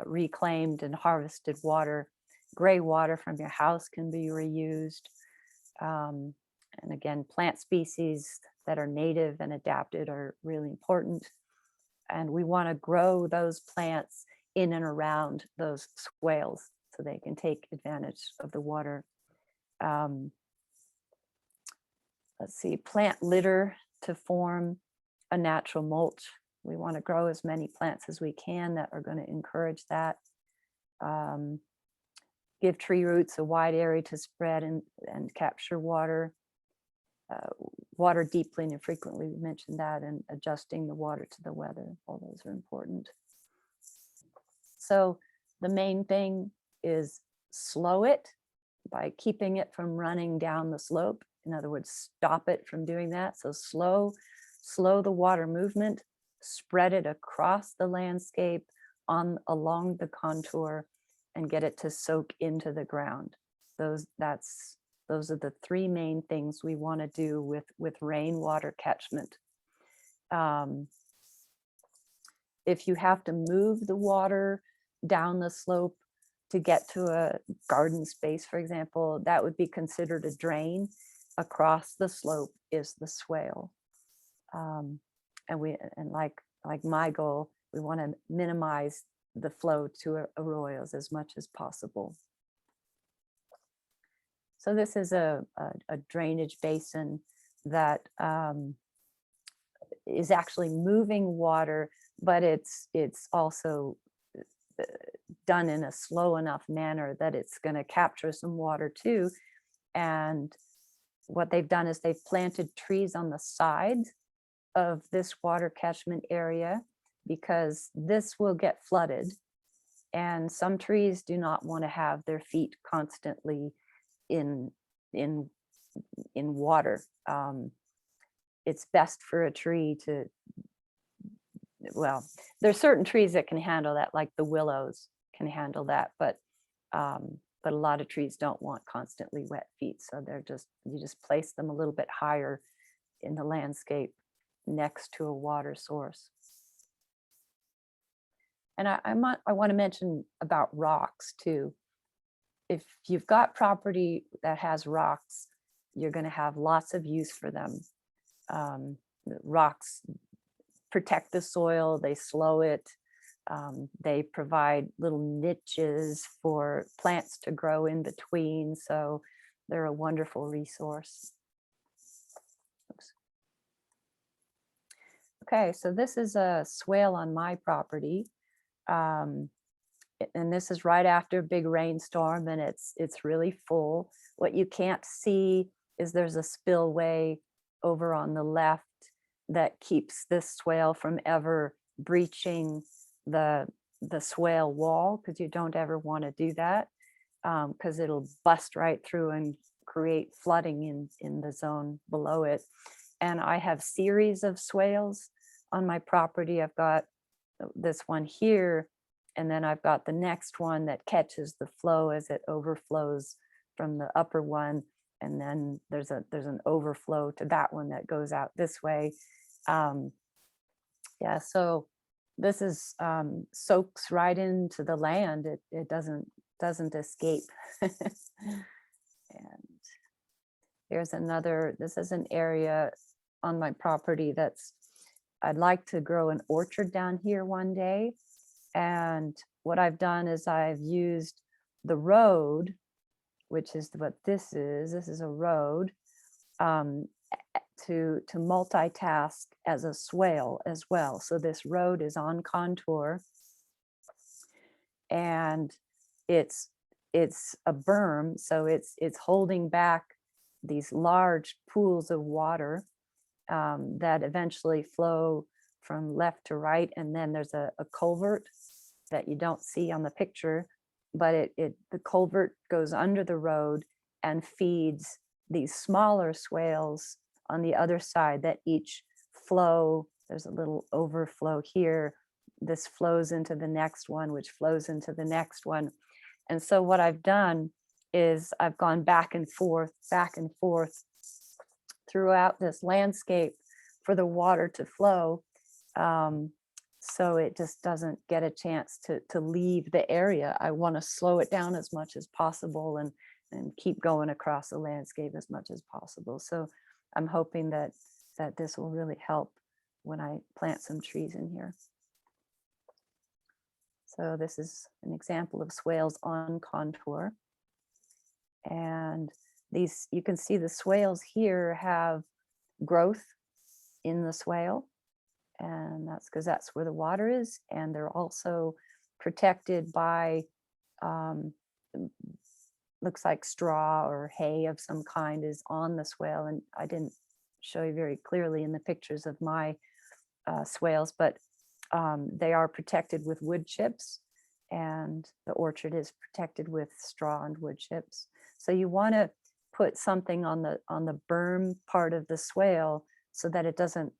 reclaimed and harvested water. Gray water from your house can be reused. And again, plant species that are native and adapted are really important. And we want to grow those plants in and around those swales so they can take advantage of the water. Let's see, plant litter to form a natural mulch. We want to grow as many plants as we can that are going to encourage that. Give tree roots a wide area to spread and capture water. Water deeply and frequently, we mentioned that, and adjusting the water to the weather. All those are important. So the main thing is slow it by keeping it from running down the slope. In other words, stop it from doing that. So slow the water movement, spread it across the landscape along the contour, and get it to soak into the ground. Those are the three main things we want to do with rainwater catchment. If you have to move the water down the slope to get to a garden space, for example, that would be considered a drain. Across the slope is the swale. And like my goal, we want to minimize the flow to arroyos as much as possible. So this is a drainage basin that is actually moving water, but it's also done in a slow enough manner that it's going to capture some water too. And what they've done is they've planted trees on the sides of this water catchment area because this will get flooded. And some trees do not want to have their feet constantly in water. It's best for a tree to, well, there's certain trees that can handle that, like the willows can handle that, but a lot of trees don't want constantly wet feet. So you just place them a little bit higher in the landscape next to a water source. And I want to mention about rocks too. If you've got property that has rocks, you're going to have lots of use for them. Rocks protect the soil, they slow it, they provide little niches for plants to grow in between, so they're a wonderful resource. Oops. Okay, so this is a swale on my property. And this is right after a big rainstorm, and it's really full. What you can't see is there's a spillway over on the left that keeps this swale from ever breaching the swale wall, because you don't ever want to do that, because it'll bust right through and create flooding in the zone below it. And I have series of swales on my property. I've got this one here, and then I've got the next one that catches the flow as it overflows from the upper one, and then there's an overflow to that one that goes out this way. Yeah, so this is soaks right into the land. It doesn't escape. And here's another. This is an area on my property I'd like to grow an orchard down here one day. And what I've done is I've used the road, which is what this is. This is a road, to multitask as a swale as well. So this road is on contour, and it's a berm, so it's holding back these large pools of water that eventually flow from left to right. And then there's a culvert that you don't see on the picture, but the culvert goes under the road and feeds these smaller swales on the other side that each flow, there's a little overflow here. This flows into the next one, which flows into the next one. And so what I've done is I've gone back and forth throughout this landscape for the water to flow. So it just doesn't get a chance to leave the area. I want to slow it down as much as possible and keep going across the landscape as much as possible. So I'm hoping that this will really help when I plant some trees in here. So this is an example of swales on contour. And these, you can see the swales here have growth in the swale. And that's because that's where the water is. And they're also protected by, looks like straw or hay of some kind is on the swale. And I didn't show you very clearly in the pictures of my swales, but they are protected with wood chips, and the orchard is protected with straw and wood chips. So you want to put something on the berm part of the swale so that it doesn't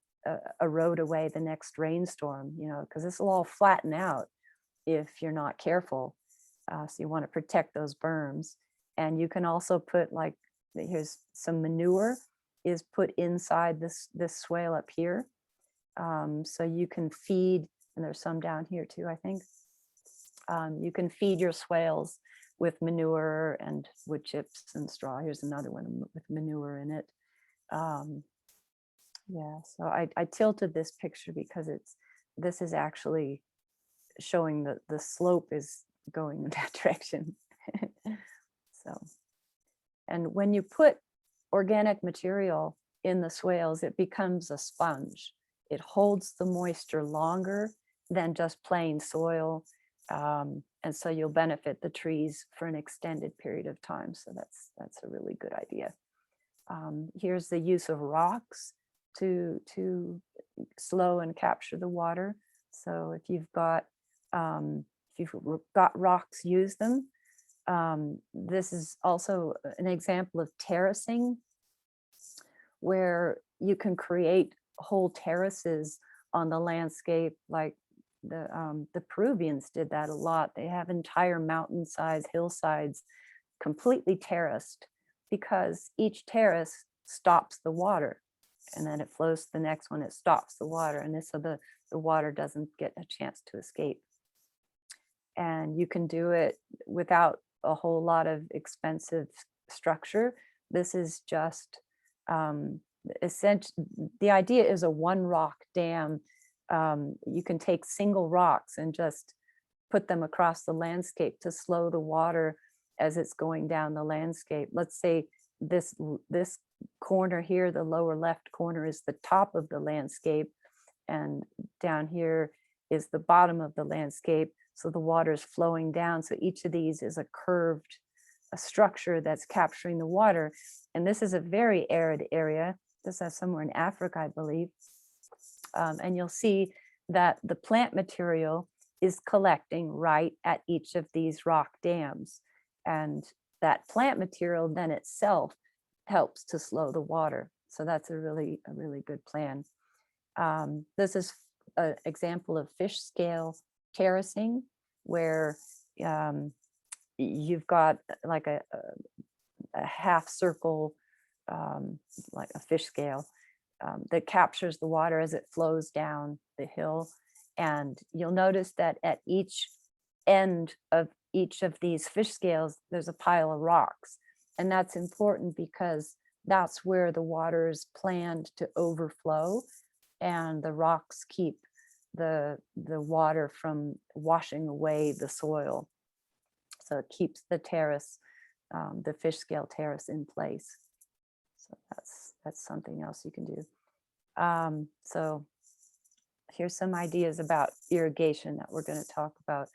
erode away the next rainstorm, you know, because this will all flatten out if you're not careful. So you want to protect those berms. And you can also put, like, here's some manure is put inside this swale up here. So you can feed, and there's some down here too, I think. You can feed your swales with manure and wood chips and straw. Here's another one with manure in it. Yeah, so I tilted this picture because this is actually showing that the slope is going in that direction. So, and when you put organic material in the swales, it becomes a sponge. It holds the moisture longer than just plain soil. And so you'll benefit the trees for an extended period of time. So that's a really good idea. Here's the use of rocks to slow and capture the water. So if you've got rocks, use them. This is also an example of terracing, where you can create whole terraces on the landscape. Like the Peruvians did that a lot. They have entire mountainsides, hillsides completely terraced, because each terrace stops the water, and then it flows to the next one, it stops the water, and so the water doesn't get a chance to escape. And you can do it without a whole lot of expensive structure. This is just essentially, the idea is a one rock dam. You can take single rocks and just put them across the landscape to slow the water as it's going down the landscape. Let's say this corner here, the lower left corner, is the top of the landscape, and down here is the bottom of the landscape. So the water is flowing down. So each of these is a curved structure that's capturing the water. And this is a very arid area. This is somewhere in Africa, I believe. And you'll see that the plant material is collecting right at each of these rock dams. And that plant material then itself helps to slow the water. So that's a really good plan. This is an example of fish scale terracing, where you've got like a half circle, like a fish scale, that captures the water as it flows down the hill. And you'll notice that at each end of each of these fish scales, there's a pile of rocks. And that's important because that's where the water is planned to overflow, and the rocks keep the water from washing away the soil. So it keeps the terrace, the fish scale terrace, in place. So that's something else you can do. So here's some ideas about irrigation that we're going to talk about.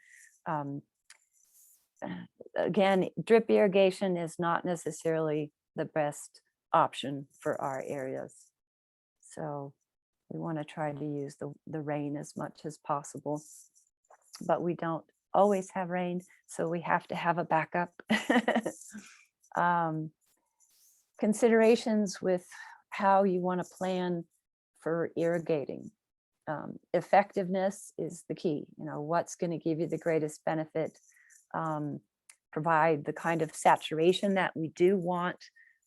Again, drip irrigation is not necessarily the best option for our areas. So we want to try to use the rain as much as possible, but we don't always have rain, so we have to have a backup. Considerations with how you want to plan for irrigating. Effectiveness is the key. What's going to give you the greatest benefit, provide the kind of saturation that we do want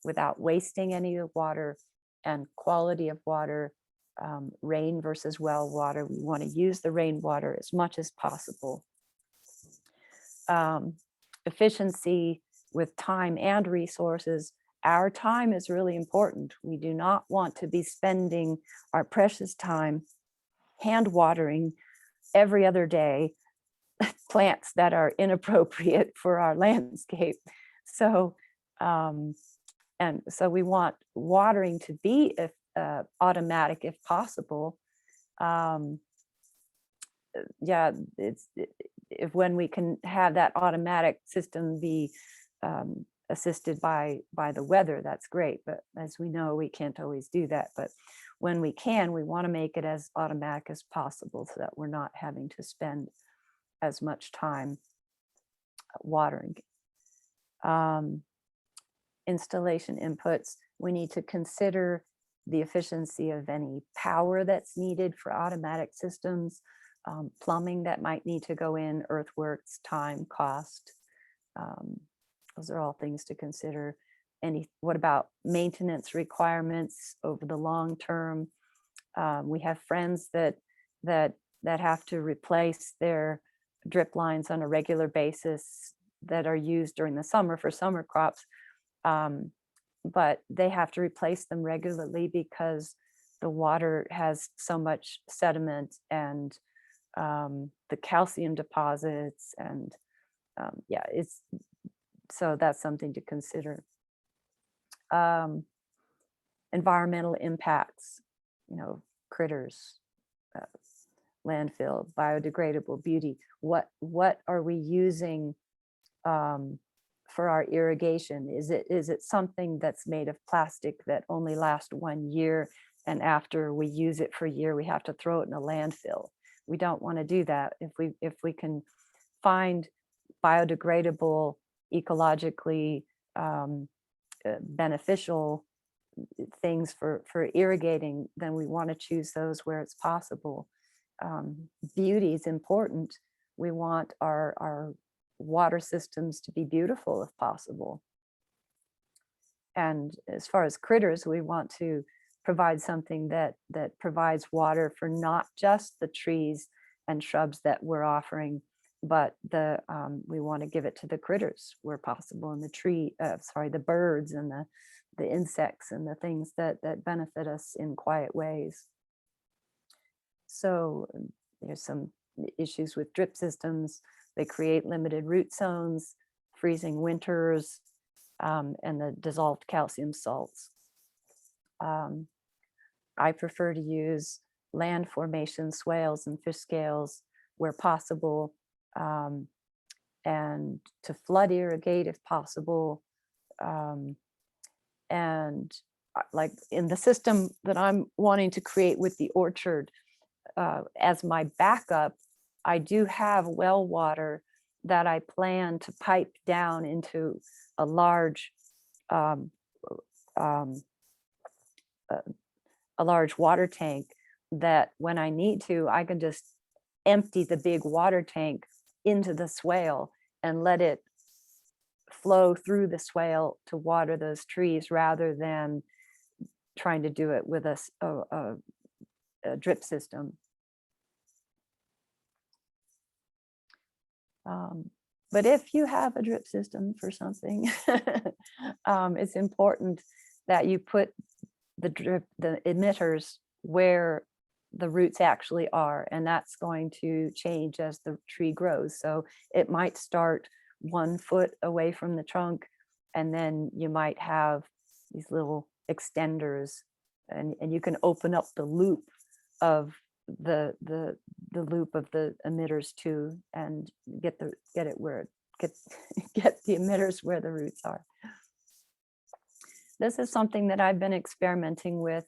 without wasting any of the water, and quality of water, rain versus well water. We want to use the rainwater as much as possible. Efficiency with time and resources. Our time is really important. We do not want to be spending our precious time hand watering every other day plants that are inappropriate for our landscape. So, and so we want watering to be automatic if possible. Yeah, if when we can have that automatic system be assisted by the weather, that's great. But as we know, we can't always do that. But when we can, we want to make it as automatic as possible so that we're not having to spend as much time watering. Installation inputs, we need to consider the efficiency of any power that's needed for automatic systems, plumbing that might need to go in, earthworks, time, cost. Those are all things to consider. What about maintenance requirements over the long term? We have friends that have to replace their drip lines on a regular basis that are used during the summer for summer crops. But they have to replace them regularly because the water has so much sediment and the calcium deposits, and yeah, so that's something to consider. Environmental impacts, critters, landfill, biodegradable beauty. What are we using for our irrigation? Is it something that's made of plastic that only lasts 1 year, and after we use it for a year we have to throw it in a landfill? We don't want to do that. If we can find biodegradable, ecologically beneficial things for irrigating, then we want to choose those where it's possible. Beauty is important. We want our water systems to be beautiful if possible. And as far as critters, we want to provide something that provides water for not just the trees and shrubs that we're offering, but we want to give it to the critters where possible, and the birds and the insects and the things that benefit us in quiet ways. So there's some issues with drip systems. They create limited root zones, freezing winters, and the dissolved calcium salts. I prefer to use land formation swales and fish scales where possible, and to flood irrigate if possible. And like in the system that I'm wanting to create with the orchard, as my backup, I do have well water that I plan to pipe down into a large water tank, that when I need to, I can just empty the big water tank into the swale and let it flow through the swale to water those trees, rather than trying to do it with a drip system. But if you have a drip system for something, it's important that you put the emitters where the roots actually are, and that's going to change as the tree grows. So it might start 1 foot away from the trunk, and then you might have these little extenders, and you can open up the loop of the loop of the emitters too, and get the emitters where the roots are. This is something that I've been experimenting with.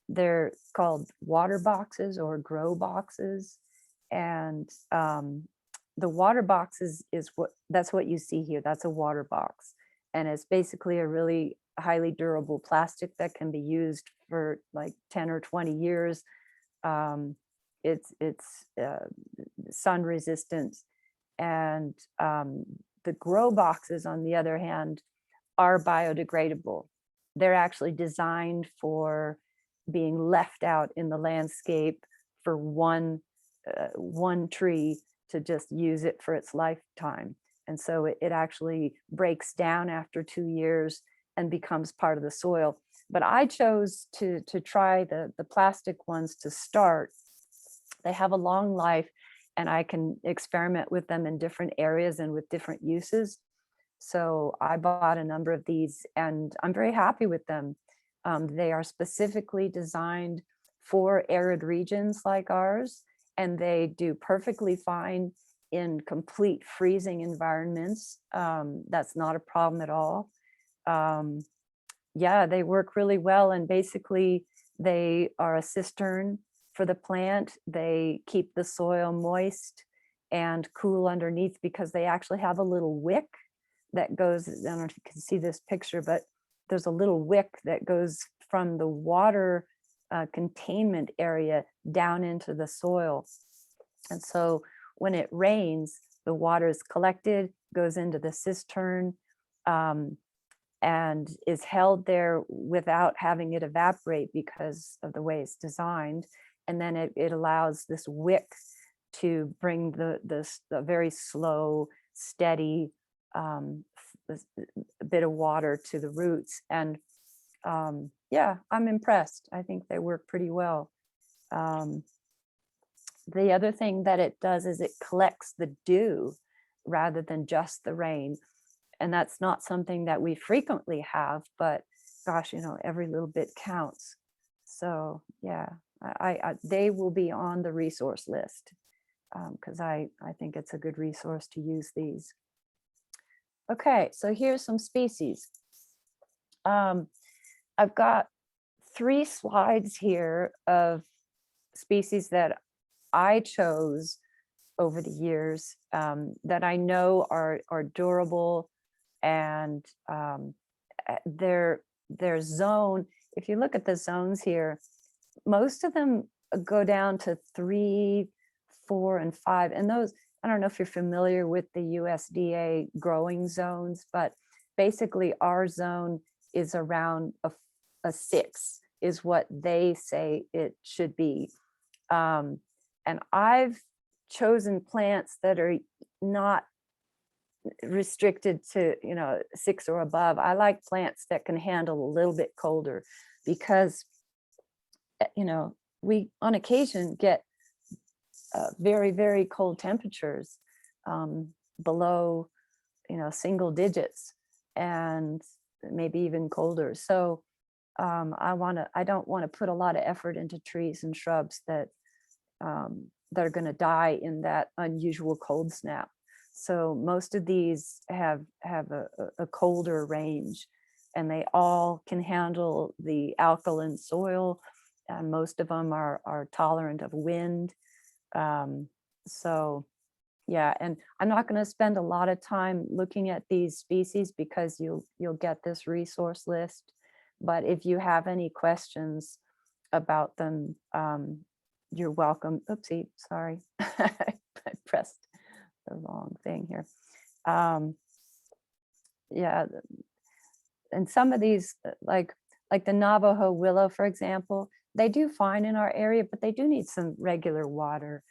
They're called water boxes or grow boxes, and the water boxes that's what you see here. That's a water box, and it's basically a really highly durable plastic that can be used for like 10 or 20 years. It's sun resistant, and the grow boxes, on the other hand, are biodegradable. They're actually designed for being left out in the landscape for one tree to just use it for its lifetime. And so it actually breaks down after 2 years and becomes part of the soil. But I chose to try the plastic ones to start. They have a long life, and I can experiment with them in different areas and with different uses. So I bought a number of these, and I'm very happy with them. They are specifically designed for arid regions like ours, and they do perfectly fine in complete freezing environments. That's not a problem at all. Yeah, they work really well, and basically they are a cistern for the plant. They keep the soil moist and cool underneath because they actually have a little wick that goes, I don't know if you can see this picture, but there's a little wick that goes from the water containment area down into the soil. And so when it rains, the water is collected, goes into the cistern, and is held there without having it evaporate because of the way it's designed. And then it allows this wick to bring the very slow, steady bit of water to the roots. And yeah, I'm impressed. I think they work pretty well. The other thing that it does is it collects the dew rather than just the rain. And that's not something that we frequently have, but gosh, you know, every little bit counts. So yeah, they will be on the resource list because I think it's a good resource to use these. Okay, so here's some species. I've got 3 slides here of species that I chose over the years that I know are durable, and their zone, if you look at the zones here, most of them go down to 3, 4, and 5. And those, I don't know if you're familiar with the USDA growing zones, but basically our zone is around a 6 is what they say it should be. And I've chosen plants that are not restricted to, you know, 6 or above. I like plants that can handle a little bit colder because, you know, we on occasion get very, very cold temperatures below, you know, single digits, and maybe even colder. So I don't want to put a lot of effort into trees and shrubs that are going to die in that unusual cold snap. So most of these have a colder range, and they all can handle the alkaline soil, and most of them are tolerant of wind. So yeah, and I'm not going to spend a lot of time looking at these species because you'll get this resource list. But if you have any questions about them, you're welcome. Oopsie, sorry, I pressed the wrong thing here. Yeah, and some of these, like the Navajo willow, for example, they do fine in our area, but they do need some regular water.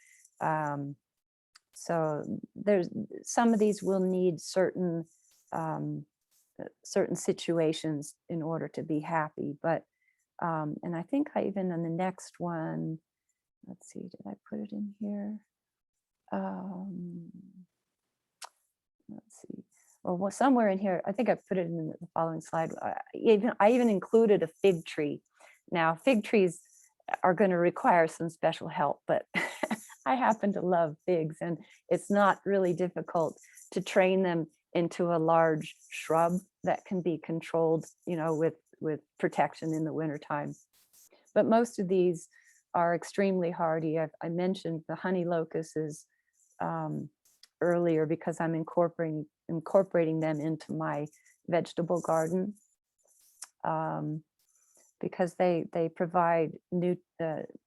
So there's some of these will need certain situations in order to be happy. But and I think I even on the next one, let's see, did I put it in here? Let's see. Well, somewhere in here, I think I put it in the following slide. I even included a fig tree. Now, fig trees are going to require some special help, but I happen to love figs, and it's not really difficult to train them into a large shrub that can be controlled, you know, with protection in the wintertime. But most of these are extremely hardy. I mentioned the honey locusts earlier because I'm incorporating them into my vegetable garden, because they provide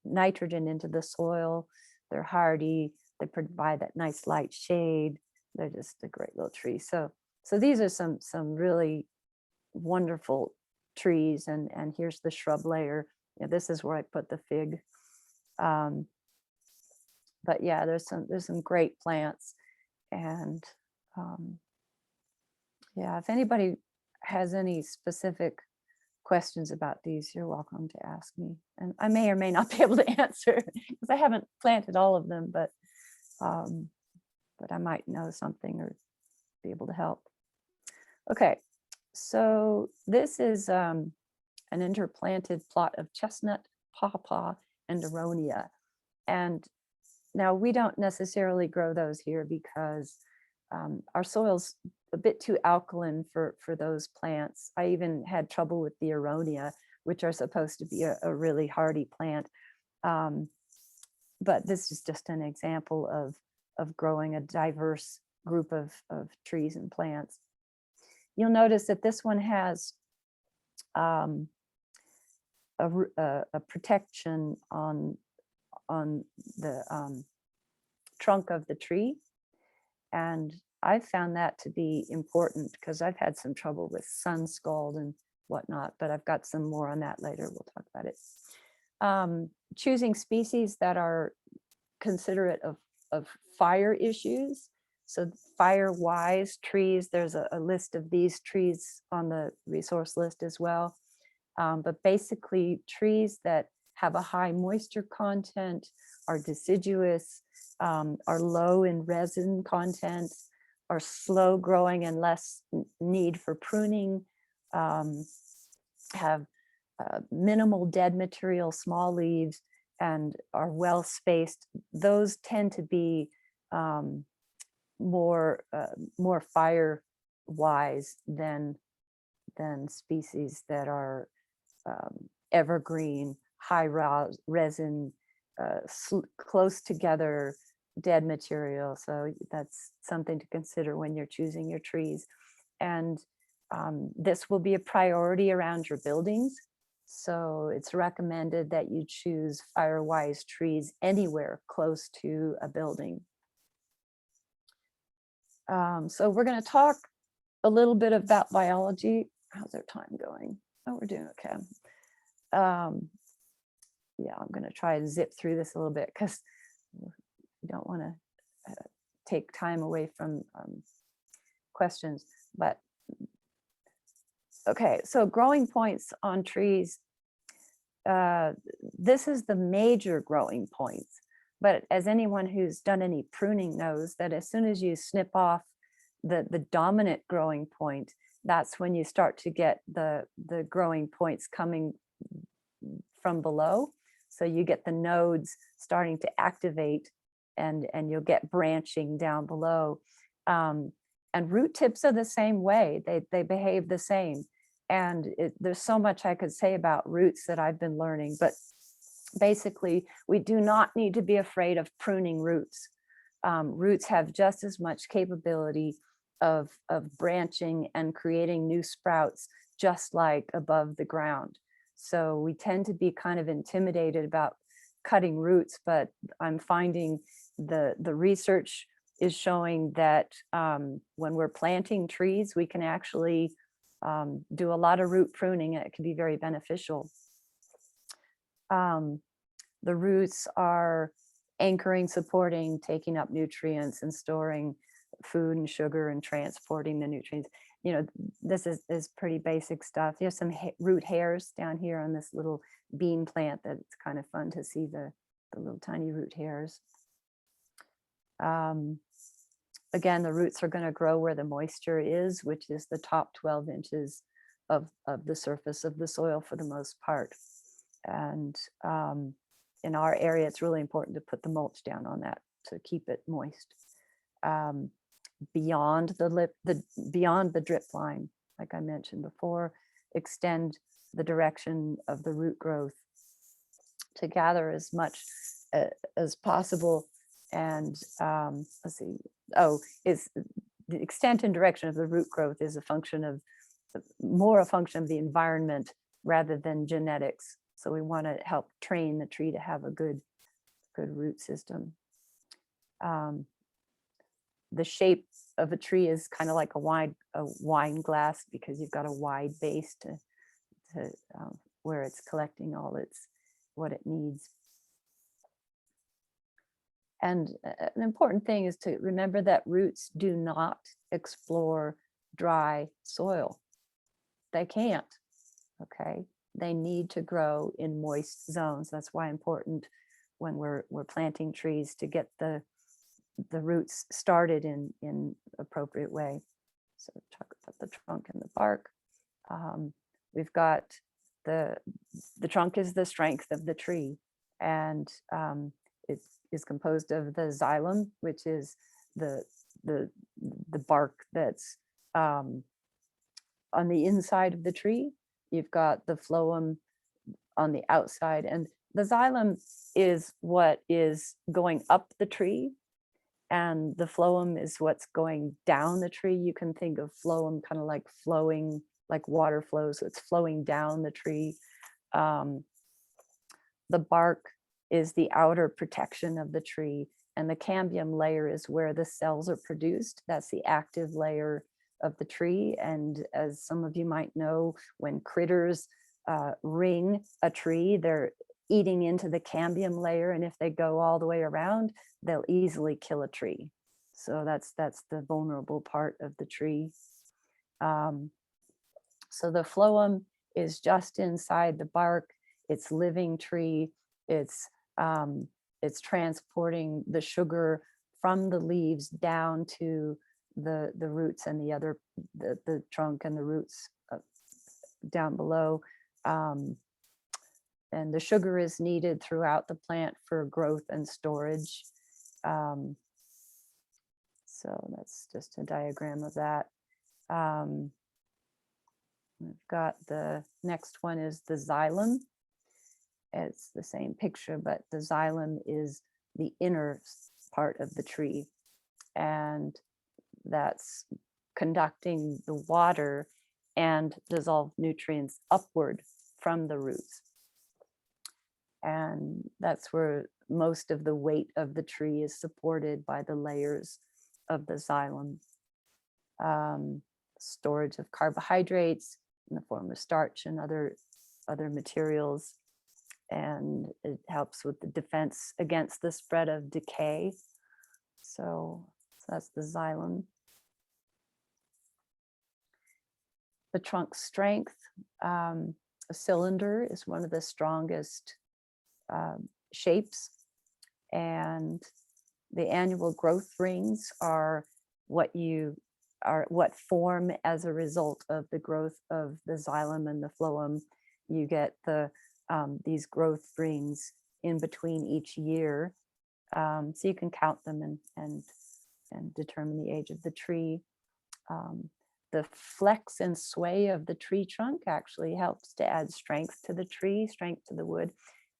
nitrogen into the soil. They're hardy. They provide that nice light shade. They're just a great little tree. So these are some really wonderful trees, and here's the shrub layer. This is where I put the fig. But yeah, there's some great plants, and yeah, if anybody has any specific questions about these, you're welcome to ask me, and I may or may not be able to answer because I haven't planted all of them, but I might know something or be able to help. Okay, so this is an interplanted plot of chestnut, pawpaw, and aronia. And now we don't necessarily grow those here because our soil's a bit too alkaline for those plants. I even had trouble with the aronia, which are supposed to be a really hardy plant. But this is just an example of growing a diverse group of trees and plants. You'll notice that this one has a protection on the trunk of the tree. And I found that to be important because I've had some trouble with sun scald and whatnot, but I've got some more on that later. We'll talk about it. Choosing species that are considerate of fire issues. So fire-wise trees, there's a list of these trees on the resource list as well. But basically trees that have a high moisture content, are deciduous, are low in resin content, are slow growing and less need for pruning, have minimal dead material, small leaves, and are well spaced. Those tend to be more fire wise than species that are evergreen, high resin, close together, dead material. So that's something to consider when you're choosing your trees. And this will be a priority around your buildings. So it's recommended that you choose fire-wise trees anywhere close to a building. So we're going to talk a little bit about biology. How's our time going? Oh, we're doing okay. Yeah, I'm going to try and zip through this a little bit because we don't want to take time away from questions. But okay, so growing points on trees. This is the major growing points. But as anyone who's done any pruning knows that as soon as you snip off the dominant growing point, that's when you start to get the growing points coming from below. So you get the nodes starting to activate, and you'll get branching down below. And root tips are the same way. They behave the same. And there's so much I could say about roots that I've been learning, but basically we do not need to be afraid of pruning roots. Roots have just as much capability of branching and creating new sprouts, just like above the ground. So we tend to be kind of intimidated about cutting roots, but I'm finding the research is showing that when we're planting trees, we can actually do a lot of root pruning, and it can be very beneficial. The roots are anchoring, supporting, taking up nutrients, and storing food and sugar, and transporting the nutrients. You know, this is pretty basic stuff. There's some root hairs down here on this little bean plant that it's kind of fun to see the little tiny root hairs. Again, the roots are going to grow where the moisture is, which is the top 12 inches of the surface of the soil for the most part. And in our area, it's really important to put the mulch down on that to keep it moist. Beyond the drip line, like I mentioned before, extend the direction of the root growth to gather as much as possible. And let's see, is the extent and direction of the root growth is a function of more a function of the environment rather than genetics. So we want to help train the tree to have a good root system. The shape of a tree is kind of like a wine glass, because you've got a wide base to where it's collecting all what it needs. And an important thing is to remember that roots do not explore dry soil. They can't, okay? They need to grow in moist zones. That's why important when we're planting trees to get the roots started in appropriate way. So talk about the trunk and the bark. We've got the trunk is the strength of the tree, and it is composed of the xylem, which is the bark that's on the inside of the tree. You've got the phloem on the outside, and the xylem is what is going up the tree, and the phloem is what's going down the tree. You can think of phloem kind of like flowing, like water flows, so it's flowing down the tree. The bark is the outer protection of the tree, and the cambium layer is where the cells are produced. That's the active layer of the tree. And as some of you might know, when critters ring a tree, they're eating into the cambium layer, and if they go all the way around, they'll easily kill a tree. So that's the vulnerable part of the tree. So the phloem is just inside the bark. It's living tree. It's transporting the sugar from the leaves down to the roots and the trunk and the roots down below. And the sugar is needed throughout the plant for growth and storage. So that's just a diagram of that. We've got the next one is the xylem. It's the same picture, but the xylem is the inner part of the tree, and that's conducting the water and dissolved nutrients upward from the roots. And that's where most of the weight of the tree is supported by the layers of the xylem. Storage of carbohydrates in the form of starch and other materials, and it helps with the defense against the spread of decay. So that's the xylem. The trunk strength, a cylinder is one of the strongest shapes, and the annual growth rings are what form as a result of the growth of the xylem and the phloem. You get these growth rings in between each year, so you can count them and determine the age of the tree. The flex and sway of the tree trunk actually helps to add strength to the tree, strength to the wood.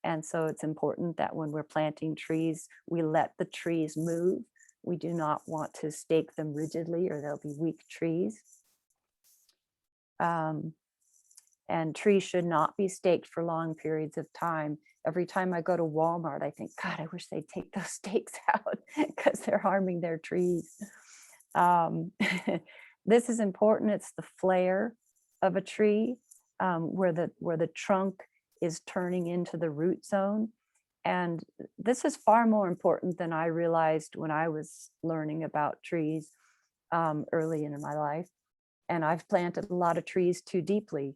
And so it's important that when we're planting trees, we let the trees move. We do not want to stake them rigidly, or they'll be weak trees. And trees should not be staked for long periods of time. Every time I go to Walmart, I think, God, I wish they'd take those stakes out because they're harming their trees. This is important. It's the flare of a tree, where the trunk is turning into the root zone. And this is far more important than I realized when I was learning about trees early in my life. And I've planted a lot of trees too deeply.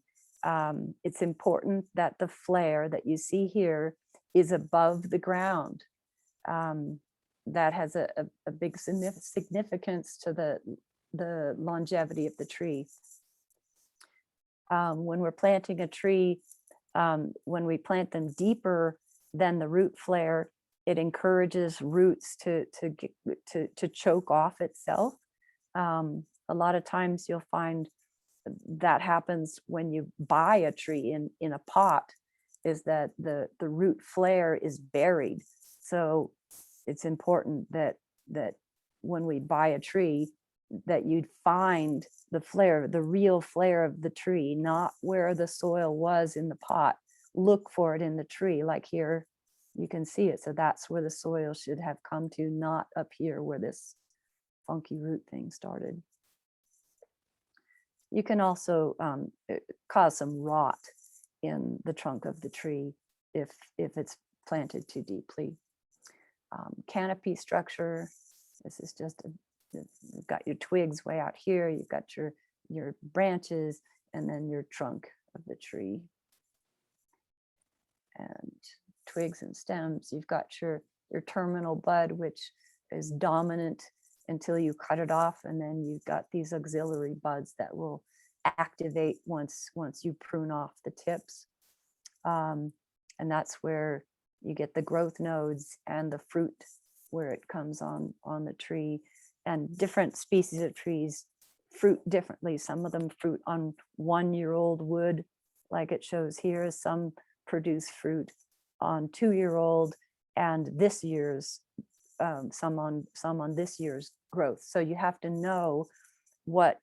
It's important that the flare that you see here is above the ground. That has a big significance to the longevity of the tree. When we're planting a tree, when we plant them deeper than the root flare, it encourages roots to choke off itself. A lot of times you'll find that happens when you buy a tree in a pot, is that the root flare is buried. So it's important that when we buy a tree, that you'd find the flare, the real flare of the tree, not where the soil was in the pot. Look for it in the tree, like here, you can see it. So that's where the soil should have come to, not up here where this funky root thing started. You can also cause some rot in the trunk of the tree if it's planted too deeply. Canopy structure, this is just you've got your twigs way out here, you've got your branches, and then your trunk of the tree. And twigs and stems, you've got your terminal bud, which is dominant until you cut it off, and then you've got these auxiliary buds that will activate once you prune off the tips. And that's where you get the growth nodes and the fruit where it comes on the tree. And different species of trees fruit differently. Some of them fruit on 1-year-old wood, like it shows here. Some produce fruit on 2-year-old, and this year's some on this year's growth. So you have to know what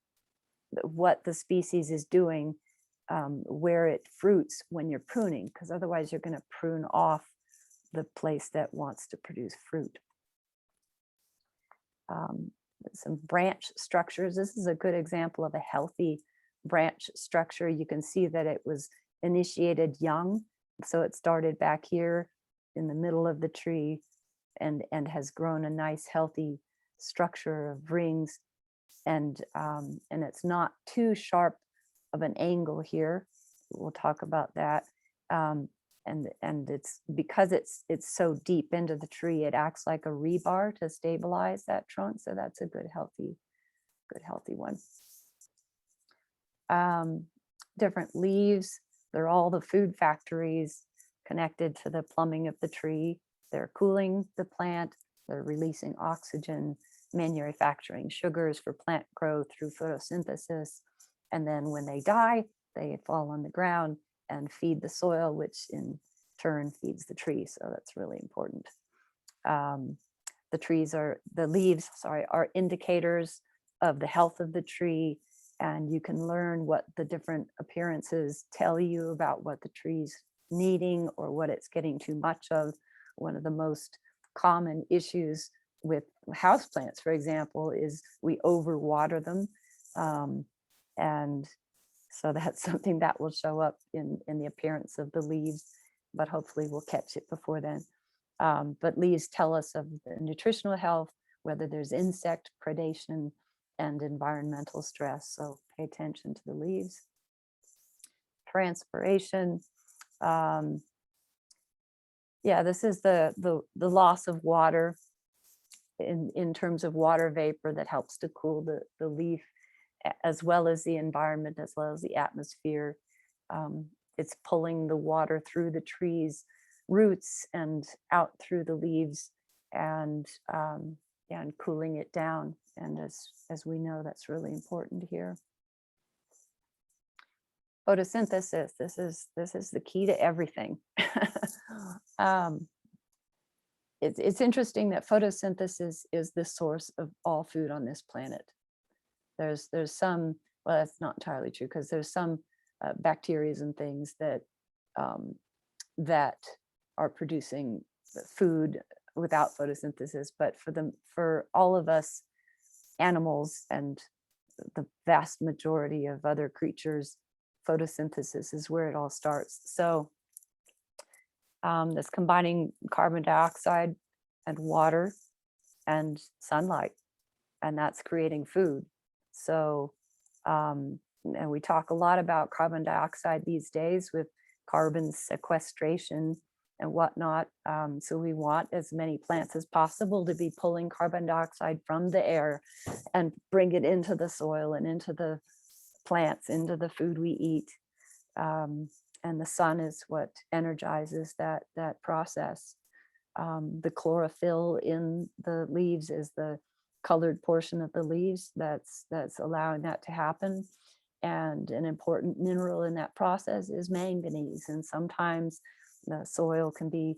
the species is doing, where it fruits when you're pruning, because otherwise you're going to prune off the place that wants to produce fruit. Some branch structures. This is a good example of a healthy branch structure. You can see that it was initiated young, so it started back here in the middle of the tree and has grown a nice healthy structure of rings, and it's not too sharp of an angle here. We'll talk about that. And it's because it's so deep into the tree, it acts like a rebar to stabilize that trunk. So that's a good healthy one. Different leaves, they're all the food factories connected to the plumbing of the tree. They're cooling the plant, they're releasing oxygen, manufacturing sugars for plant growth through photosynthesis. And then when they die, they fall on the ground and feed the soil, which in turn feeds the tree. So that's really important. The leaves are indicators of the health of the tree, and you can learn what the different appearances tell you about what the tree's needing or what it's getting too much of. One of the most common issues with houseplants, for example, is we overwater them. And so that's something that will show up in the appearance of the leaves, but hopefully we'll catch it before then. But leaves tell us of the nutritional health, whether there's insect predation and environmental stress. So pay attention to the leaves. Transpiration. Yeah, this is the loss of water in terms of water vapor that helps to cool the leaf, as well as the environment, as well as the atmosphere. It's pulling the water through the tree's roots and out through the leaves, and cooling it down. And as we know, that's really important here. Photosynthesis. This is the key to everything. It's interesting that photosynthesis is the source of all food on this planet. There's some, well, that's not entirely true, because there's some bacteria and things that are producing food without photosynthesis. But for all of us animals and the vast majority of other creatures, photosynthesis is where it all starts. So that's combining carbon dioxide and water and sunlight, and that's creating food. So, and we talk a lot about carbon dioxide these days with carbon sequestration and whatnot. So we want as many plants as possible to be pulling carbon dioxide from the air and bring it into the soil and into the plants, into the food we eat. And the sun is what energizes that process. The chlorophyll in the leaves is the colored portion of the leaves that's allowing that to happen. And an important mineral in that process is manganese. And sometimes the soil can be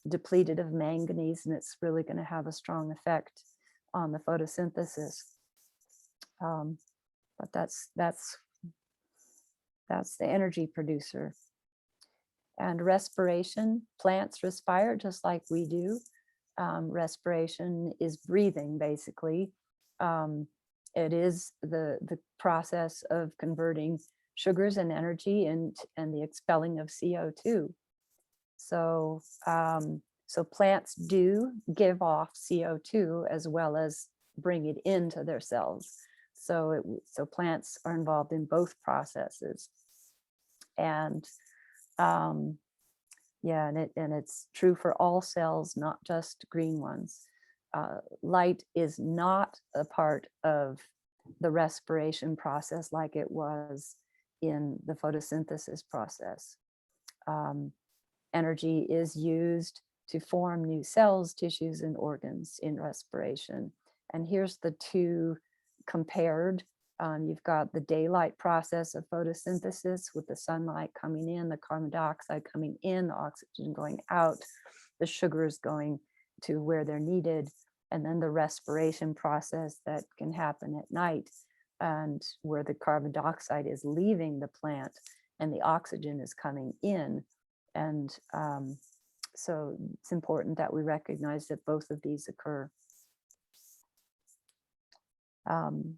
depleted of manganese, and it's really going to have a strong effect on the photosynthesis. But that's the energy producer. And respiration, plants respire just like we do. Respiration is breathing, basically. It is the process of converting sugars and energy and the expelling of CO2. So, so plants do give off CO2 as well as bring it into their cells. So plants are involved in both processes. And yeah, and it's true for all cells, not just green ones. Light is not a part of the respiration process like it was in the photosynthesis process. Energy is used to form new cells, tissues, and organs in respiration. And here's the two compared. You've got the daylight process of photosynthesis with the sunlight coming in, the carbon dioxide coming in, the oxygen going out, the sugars going to where they're needed, and then the respiration process that can happen at night, and where the carbon dioxide is leaving the plant and the oxygen is coming in. And so it's important that we recognize that both of these occur.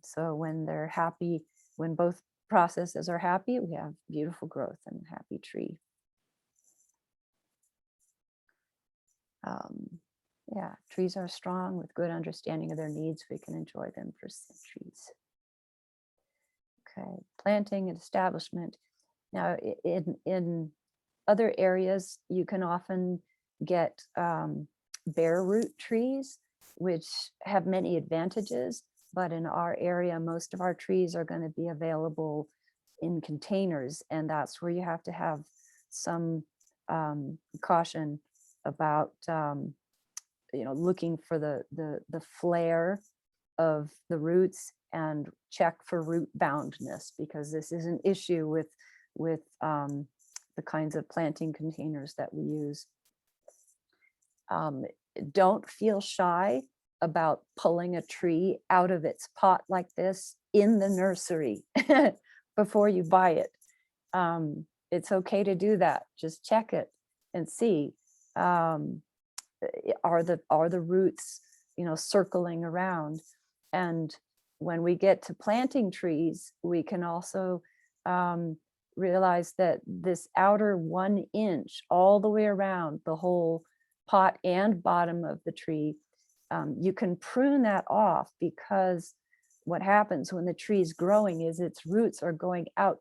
So when they're happy, when both processes are happy, we have beautiful growth and a happy tree. Yeah, trees are strong with good understanding of their needs. We can enjoy them for centuries. Okay, planting and establishment. Now, in other areas, you can often get bare root trees, which have many advantages. But in our area, most of our trees are going to be available in containers, and that's where you have to have some caution about looking for the flare of the roots and check for root boundness, because this is an issue with the kinds of planting containers that we use. Don't feel shy about pulling a tree out of its pot like this in the nursery before you buy it. It's okay to do that. Just check it and see, are the roots, circling around. And when we get to planting trees, we can also realize that this outer 1 inch all the way around the whole pot and bottom of the tree, you can prune that off, because what happens when the tree is growing is its roots are going out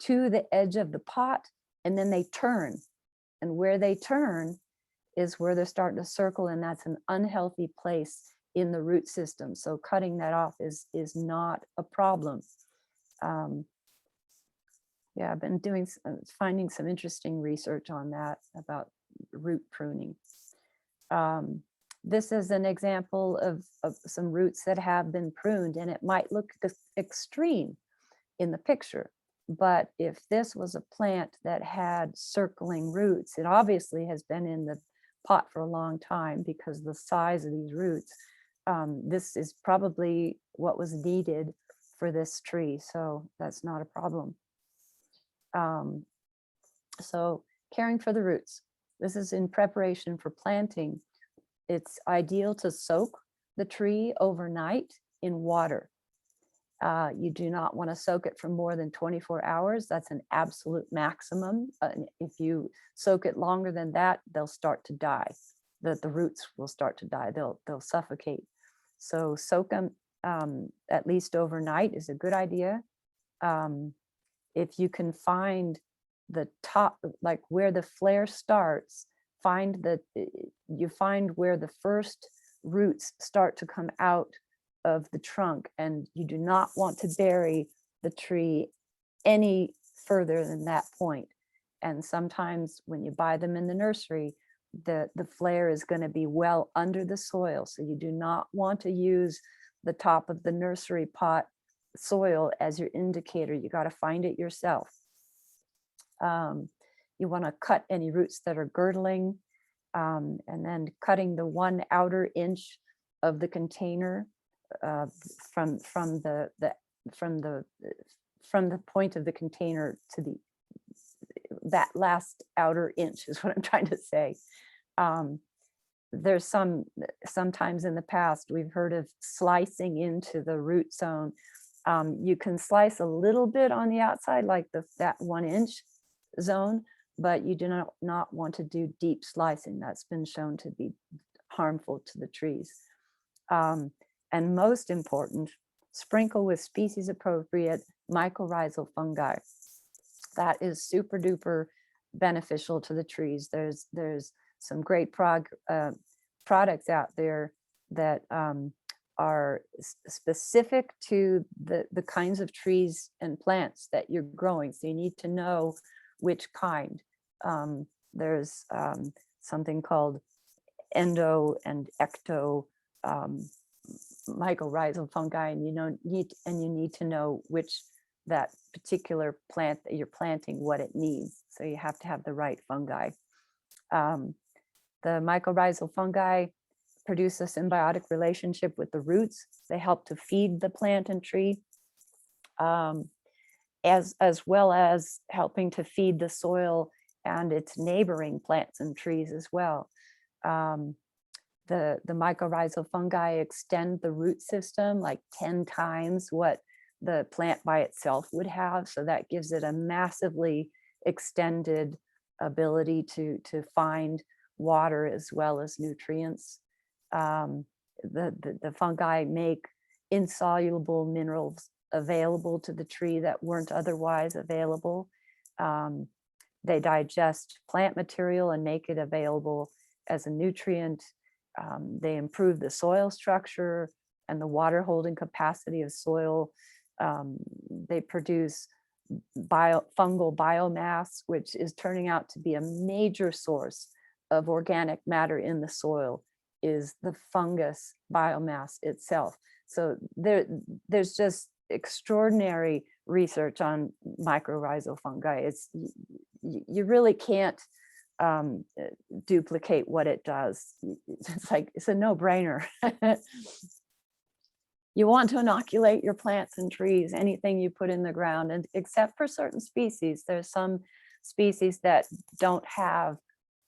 to the edge of the pot, and then they turn. And where they turn is where they're starting to circle, and that's an unhealthy place in the root system. So cutting that off is not a problem. Yeah, I've been finding some interesting research on that about root pruning. This is an example of some roots that have been pruned, and it might look extreme in the picture. But if this was a plant that had circling roots, it obviously has been in the pot for a long time, because the size of these roots, this is probably what was needed for this tree. So that's not a problem. So caring for the roots. This is in preparation for planting. It's ideal to soak the tree overnight in water. You do not want to soak it for more than 24 hours. That's an absolute maximum. If you soak it longer than that, they'll start to die. The roots will start to die. They'll suffocate. So soak them at least overnight is a good idea. If you can find the top, like where the flare starts, you find where the first roots start to come out of the trunk, and you do not want to bury the tree any further than that point. And sometimes when you buy them in the nursery, the flare is going to be well under the soil, so you do not want to use the top of the nursery pot soil as your indicator. You got to find it yourself. You want to cut any roots that are girdling, and then cutting the 1 outer inch of the container from the point of the container to that last outer inch is what I'm trying to say. There's sometimes in the past we've heard of slicing into the root zone. You can slice a little bit on the outside, like that 1 inch zone, but you do not want to do deep slicing. That's been shown to be harmful to the trees. And most important, sprinkle with species appropriate mycorrhizal fungi. That is super duper beneficial to the trees. There's some great products out there that are specific to the kinds of trees and plants that you're growing. So you need to know which kind. There's something called endo and ecto mycorrhizal fungi, and you need to know which that particular plant that you're planting, what it needs. So you have to have the right fungi. The mycorrhizal fungi produce a symbiotic relationship with the roots. They help to feed the plant and tree, as well as helping to feed the soil and its neighboring plants and trees as well. The mycorrhizal fungi extend the root system like 10 times what the plant by itself would have. So that gives it a massively extended ability to find water as well as nutrients. The fungi make insoluble minerals available to the tree that weren't otherwise available. They digest plant material and make it available as a nutrient. They improve the soil structure and the water holding capacity of soil. They produce fungal biomass, which is turning out to be a major source of organic matter in the soil, is the fungus biomass itself. So there's just extraordinary research on mycorrhizal fungi. You really can't duplicate what it does. It's a no-brainer. You want to inoculate your plants and trees, anything you put in the ground, and except for certain species. There's some species that don't have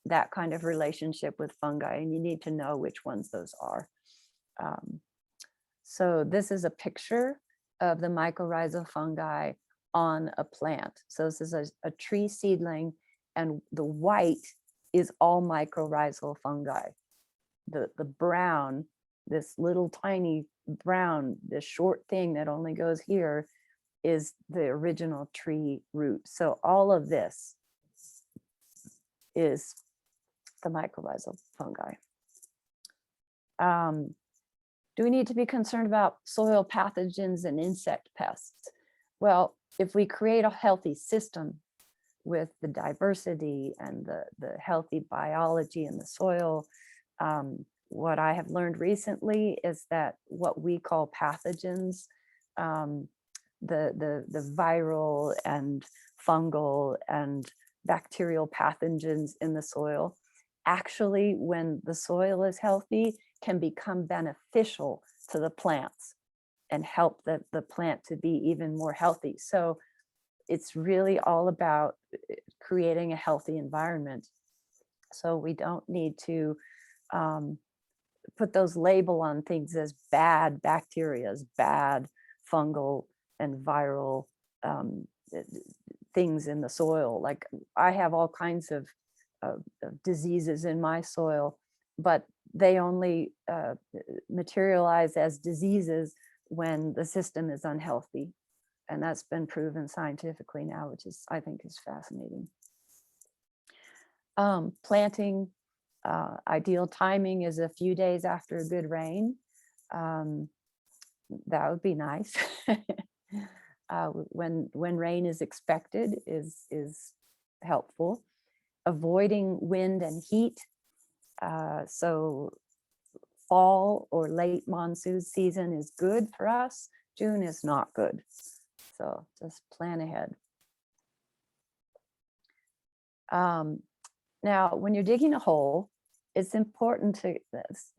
that kind of relationship with fungi, and you need to know which ones those are. So this is a picture of the mycorrhizal fungi on a plant. So this is a tree seedling, and the white is all mycorrhizal fungi. The brown, this little tiny brown, this short thing that only goes here, is the original tree root. So all of this is the mycorrhizal fungi. Do we need to be concerned about soil pathogens and insect pests? Well, if we create a healthy system with the diversity and the healthy biology in the soil, what I have learned recently is that what we call pathogens, the viral and fungal and bacterial pathogens in the soil, actually, when the soil is healthy, can become beneficial to the plants and help the plant to be even more healthy. So it's really all about creating a healthy environment. So we don't need to put those label on things as bad bacteria, as bad fungal and viral things in the soil. Like I have all kinds of diseases in my soil, but they only materialize as diseases when the system is unhealthy. And that's been proven scientifically now, which is, I think, is fascinating. Planting, ideal timing is a few days after a good rain. That would be nice. When rain is expected is helpful. Avoiding wind and heat. So fall or late monsoon season is good for us. June is not good. So just plan ahead. Now, when you're digging a hole, it's important to,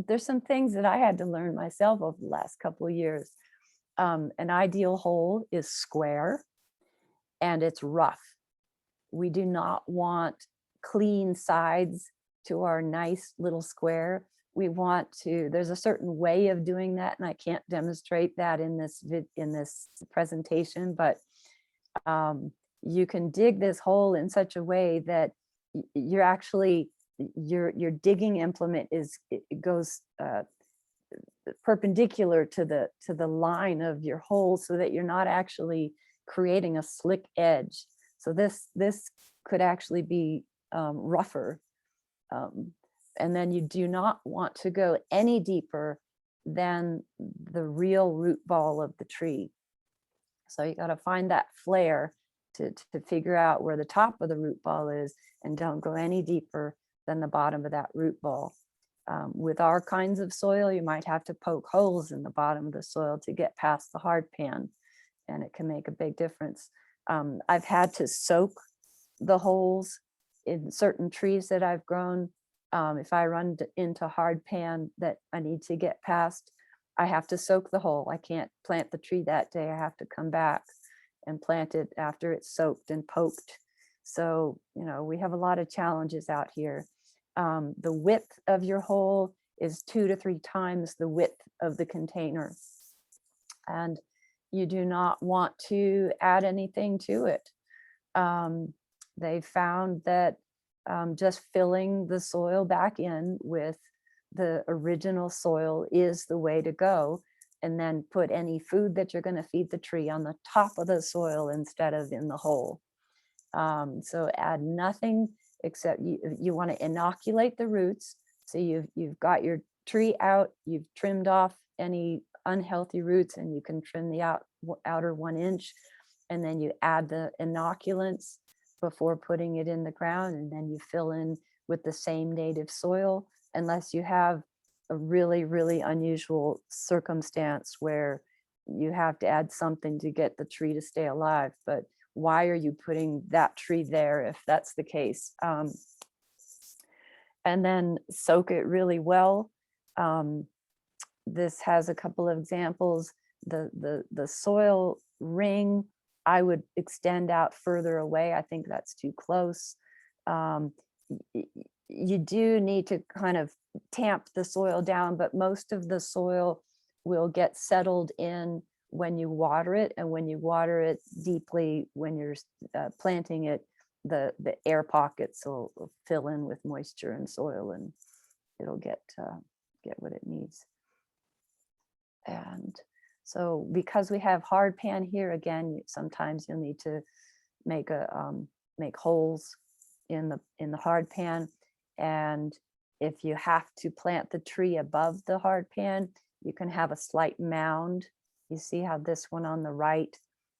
there's some things that I had to learn myself over the last couple of years. An ideal hole is square and it's rough. We do not want clean sides to our nice little square. We want to, there's a certain way of doing that, and I can't demonstrate that in this presentation, but you can dig this hole in such a way that you're actually, your digging implement it goes perpendicular to the line of your hole, so that you're not actually creating a slick edge. So this could actually be rougher. And then you do not want to go any deeper than the real root ball of the tree. So you got to find that flare to figure out where the top of the root ball is, and don't go any deeper than the bottom of that root ball. With our kinds of soil, you might have to poke holes in the bottom of the soil to get past the hard pan, and it can make a big difference. I've had to soak the holes in certain trees that I've grown. If I run into hard pan that I need to get past, I have to soak the hole. I can't plant the tree that day. I have to come back and plant it after it's soaked and poked. So, you know, we have a lot of challenges out here. The width of your hole is 2 to 3 times the width of the container. And you do not want to add anything to it. They found that just filling the soil back in with the original soil is the way to go, and then put any food that you're going to feed the tree on the top of the soil instead of in the hole. So add nothing except you want to inoculate the roots. So you've got your tree out, you've trimmed off any unhealthy roots, and you can trim the outer 1 inch, and then you add the inoculants before putting it in the ground, and then you fill in with the same native soil, unless you have a really, really unusual circumstance where you have to add something to get the tree to stay alive. But why are you putting that tree there if that's the case? And then soak it really well. This has a couple of examples. The soil ring, I would extend out further away. I think that's too close. You do need to kind of tamp the soil down, but most of the soil will get settled in when you water it, and when you water it deeply, when you're planting it, the air pockets will fill in with moisture and soil, and it'll get what it needs. And so because we have hard pan here, again, sometimes you'll need to make holes in the hard pan. And if you have to plant the tree above the hard pan, you can have a slight mound. You see how this one on the right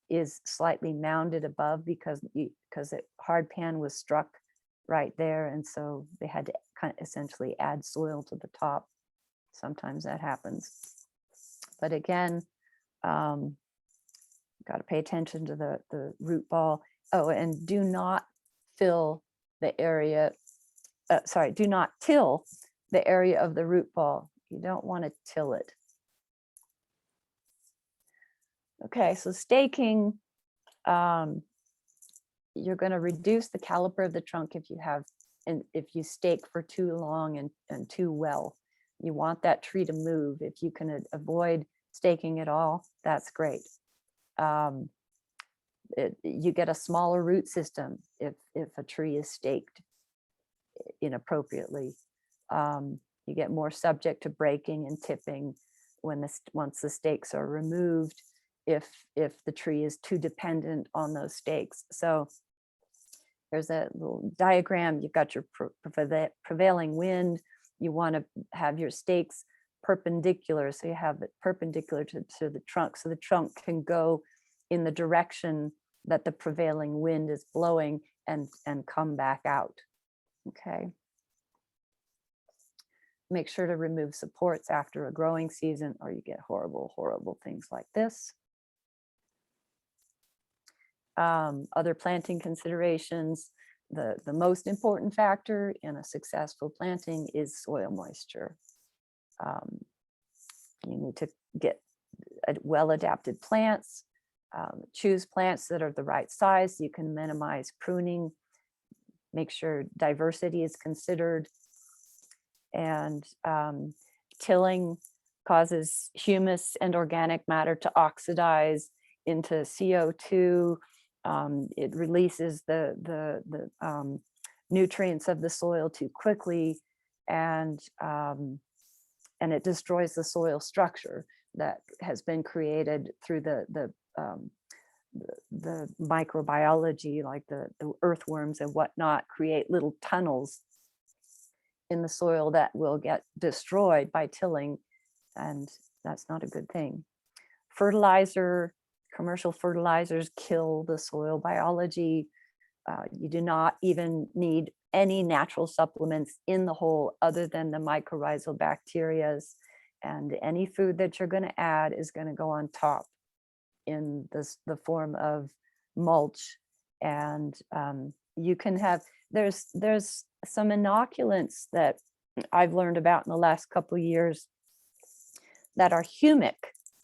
is slightly mounded above because it hard pan was struck right there, and so they had to kind of essentially add soil to the top. Sometimes that happens, but again, got to pay attention to the root ball. Oh, and do not fill the area. Do not till the area of the root ball. You don't want to till it. Okay, so staking, you're going to reduce the caliper of the trunk if you stake for too long and too well. You want that tree to move. If you can avoid staking at all, that's great. You get a smaller root system if a tree is staked inappropriately. You get more subject to breaking and tipping once the stakes are removed, if the tree is too dependent on those stakes. So there's a little diagram. You've got your prevailing wind. You want to have your stakes perpendicular, so you have it perpendicular to the trunk, so the trunk can go in the direction that the prevailing wind is blowing and come back out. Okay. Make sure to remove supports after a growing season, or you get horrible things like this. Other planting considerations, the most important factor in a successful planting is soil moisture. You need to get well-adapted plants, choose plants that are the right size. You can minimize pruning, make sure diversity is considered, and tilling causes humus and organic matter to oxidize into CO2. It releases the nutrients of the soil too quickly, and it destroys the soil structure that has been created through the microbiology, like the earthworms and whatnot, create little tunnels in the soil that will get destroyed by tilling, and that's not a good thing. Commercial fertilizers kill the soil biology. You do not even need any natural supplements in the whole other than the mycorrhizal bacteria, and any food that you're going to add is going to go on top in the form of mulch. And you can have, there's some inoculants that I've learned about in the last couple of years that are humic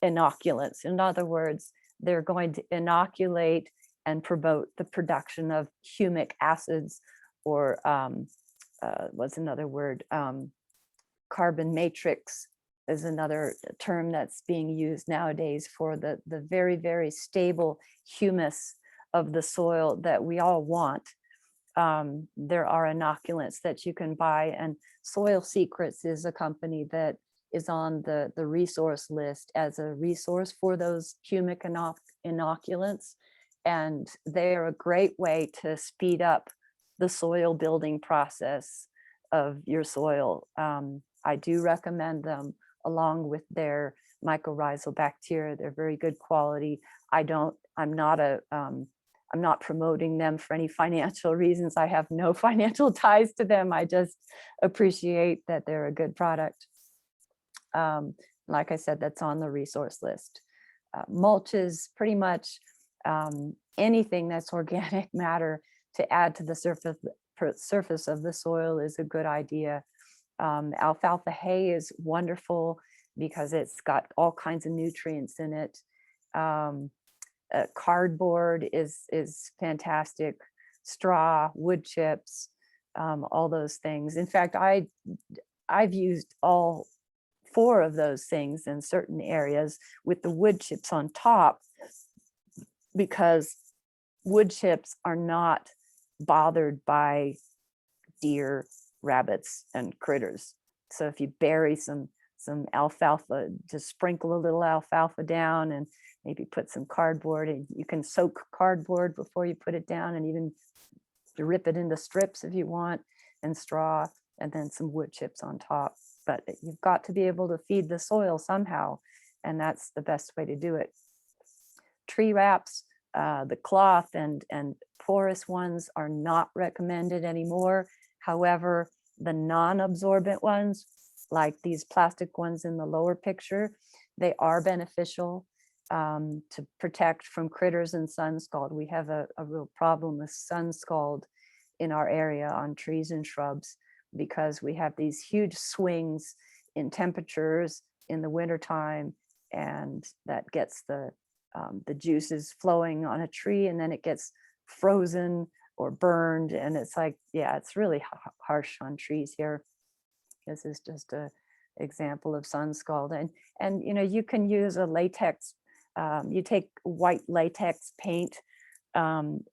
inoculants. In other words, they're going to inoculate and promote the production of humic acids, or what's another word? Carbon matrix is another term that's being used nowadays for the very, very stable humus of the soil that we all want. There are inoculants that you can buy, and Soil Secrets is a company that is on the resource list as a resource for those humic inoculants. And they are a great way to speed up the soil building process of your soil. I do recommend them along with their mycorrhizal bacteria. They're very good quality. I'm not promoting them for any financial reasons. I have no financial ties to them. I just appreciate that they're a good product. Like I said, that's on the resource list. Mulch is pretty much anything that's organic matter to add to the surface of the soil is a good idea. Alfalfa hay is wonderful because it's got all kinds of nutrients in it. Cardboard is fantastic. Straw, wood chips, all those things. In fact, I've used all 4 of those things in certain areas with the wood chips on top, because wood chips are not bothered by deer, rabbits, and critters. So if you bury some alfalfa, just sprinkle a little alfalfa down and maybe put some cardboard, and you can soak cardboard before you put it down, and even rip it into strips if you want, and straw, and then some wood chips on top. But you've got to be able to feed the soil somehow, and that's the best way to do it. Tree wraps, the cloth and porous ones are not recommended anymore. However, the non-absorbent ones, like these plastic ones in the lower picture, they are beneficial to protect from critters and sun scald. We have a real problem with sun scald in our area on trees and shrubs, because we have these huge swings in temperatures in the wintertime, and that gets the juices flowing on a tree, and then it gets frozen or burned, and it's like, yeah, it's really harsh on trees here. This is just an example of sun scald. And you know, you can use a latex, you take white latex paint and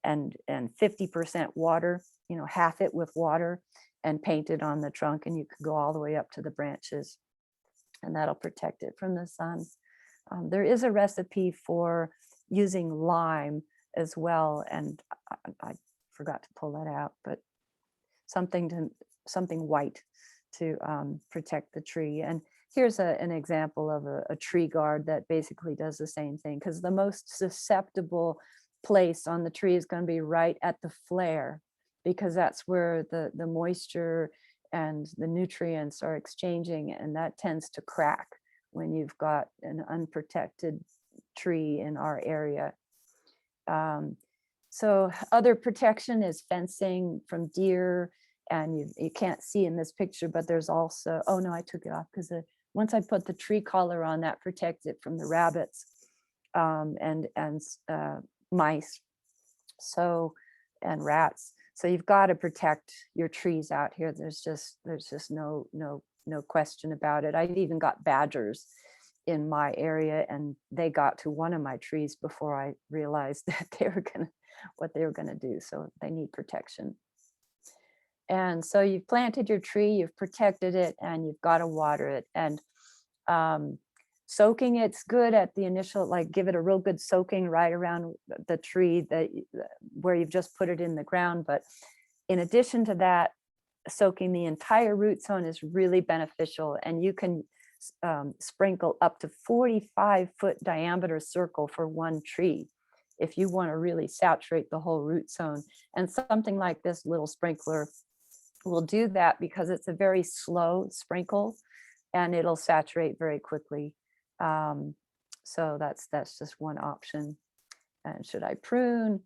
50% water, you know, half it with water, and paint it on the trunk, and you can go all the way up to the branches, and that'll protect it from the sun. There is a recipe for using lime as well, and I forgot to pull that out, but something white to protect the tree. And here's an example of a tree guard that basically does the same thing, because the most susceptible place on the tree is going to be right at the flare, because that's where the moisture and the nutrients are exchanging, and that tends to crack when you've got an unprotected tree in our area. So other protection is fencing from deer, and you can't see in this picture, but there's also, oh no, I took it off because once I put the tree collar on, that protects it from the rabbits and mice, so, and rats. So you've got to protect your trees out here. There's just no question about it. I've even got badgers in my area, and they got to one of my trees before I realized that what they were gonna do. So they need protection. And so you've planted your tree, you've protected it, and you've got to water it. And soaking it's good at the initial, like give it a real good soaking right around the tree where you've just put it in the ground. But in addition to that, soaking the entire root zone is really beneficial, and you can sprinkle up to 45-foot diameter circle for one tree if you want to really saturate the whole root zone. And something like this little sprinkler will do that because it's a very slow sprinkle and it'll saturate very quickly. So that's just one option. And should I prune?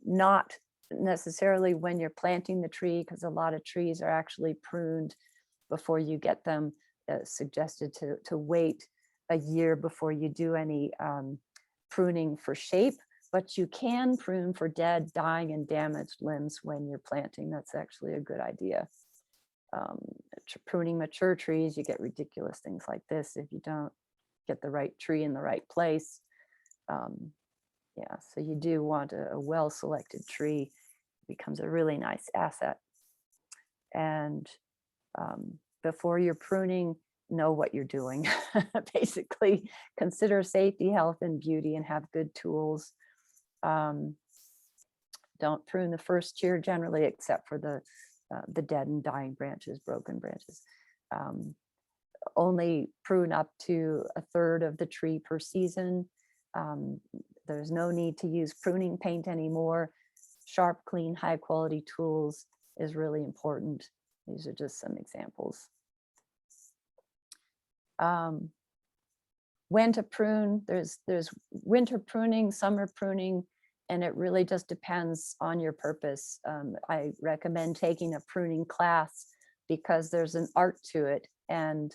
Not necessarily when you're planting the tree, because a lot of trees are actually pruned before you get them. Suggested to wait a year before you do any pruning for shape, but you can prune for dead, dying, and damaged limbs when you're planting. That's actually a good idea. Pruning mature trees, you get ridiculous things like this if you don't get the right tree in the right place. Yeah, so you do want a well-selected tree. It becomes a really nice asset. And before you're pruning, know what you're doing. Basically, consider safety, health, and beauty, and have good tools. Don't prune the first year generally, except for the dead and dying branches, broken branches. Only prune up to a third of the tree per season. There's no need to use pruning paint anymore. Sharp, clean, high quality tools is really important. These are just some examples. When to prune, there's winter pruning, summer pruning, and it really just depends on your purpose. I recommend taking a pruning class because there's an art to it, and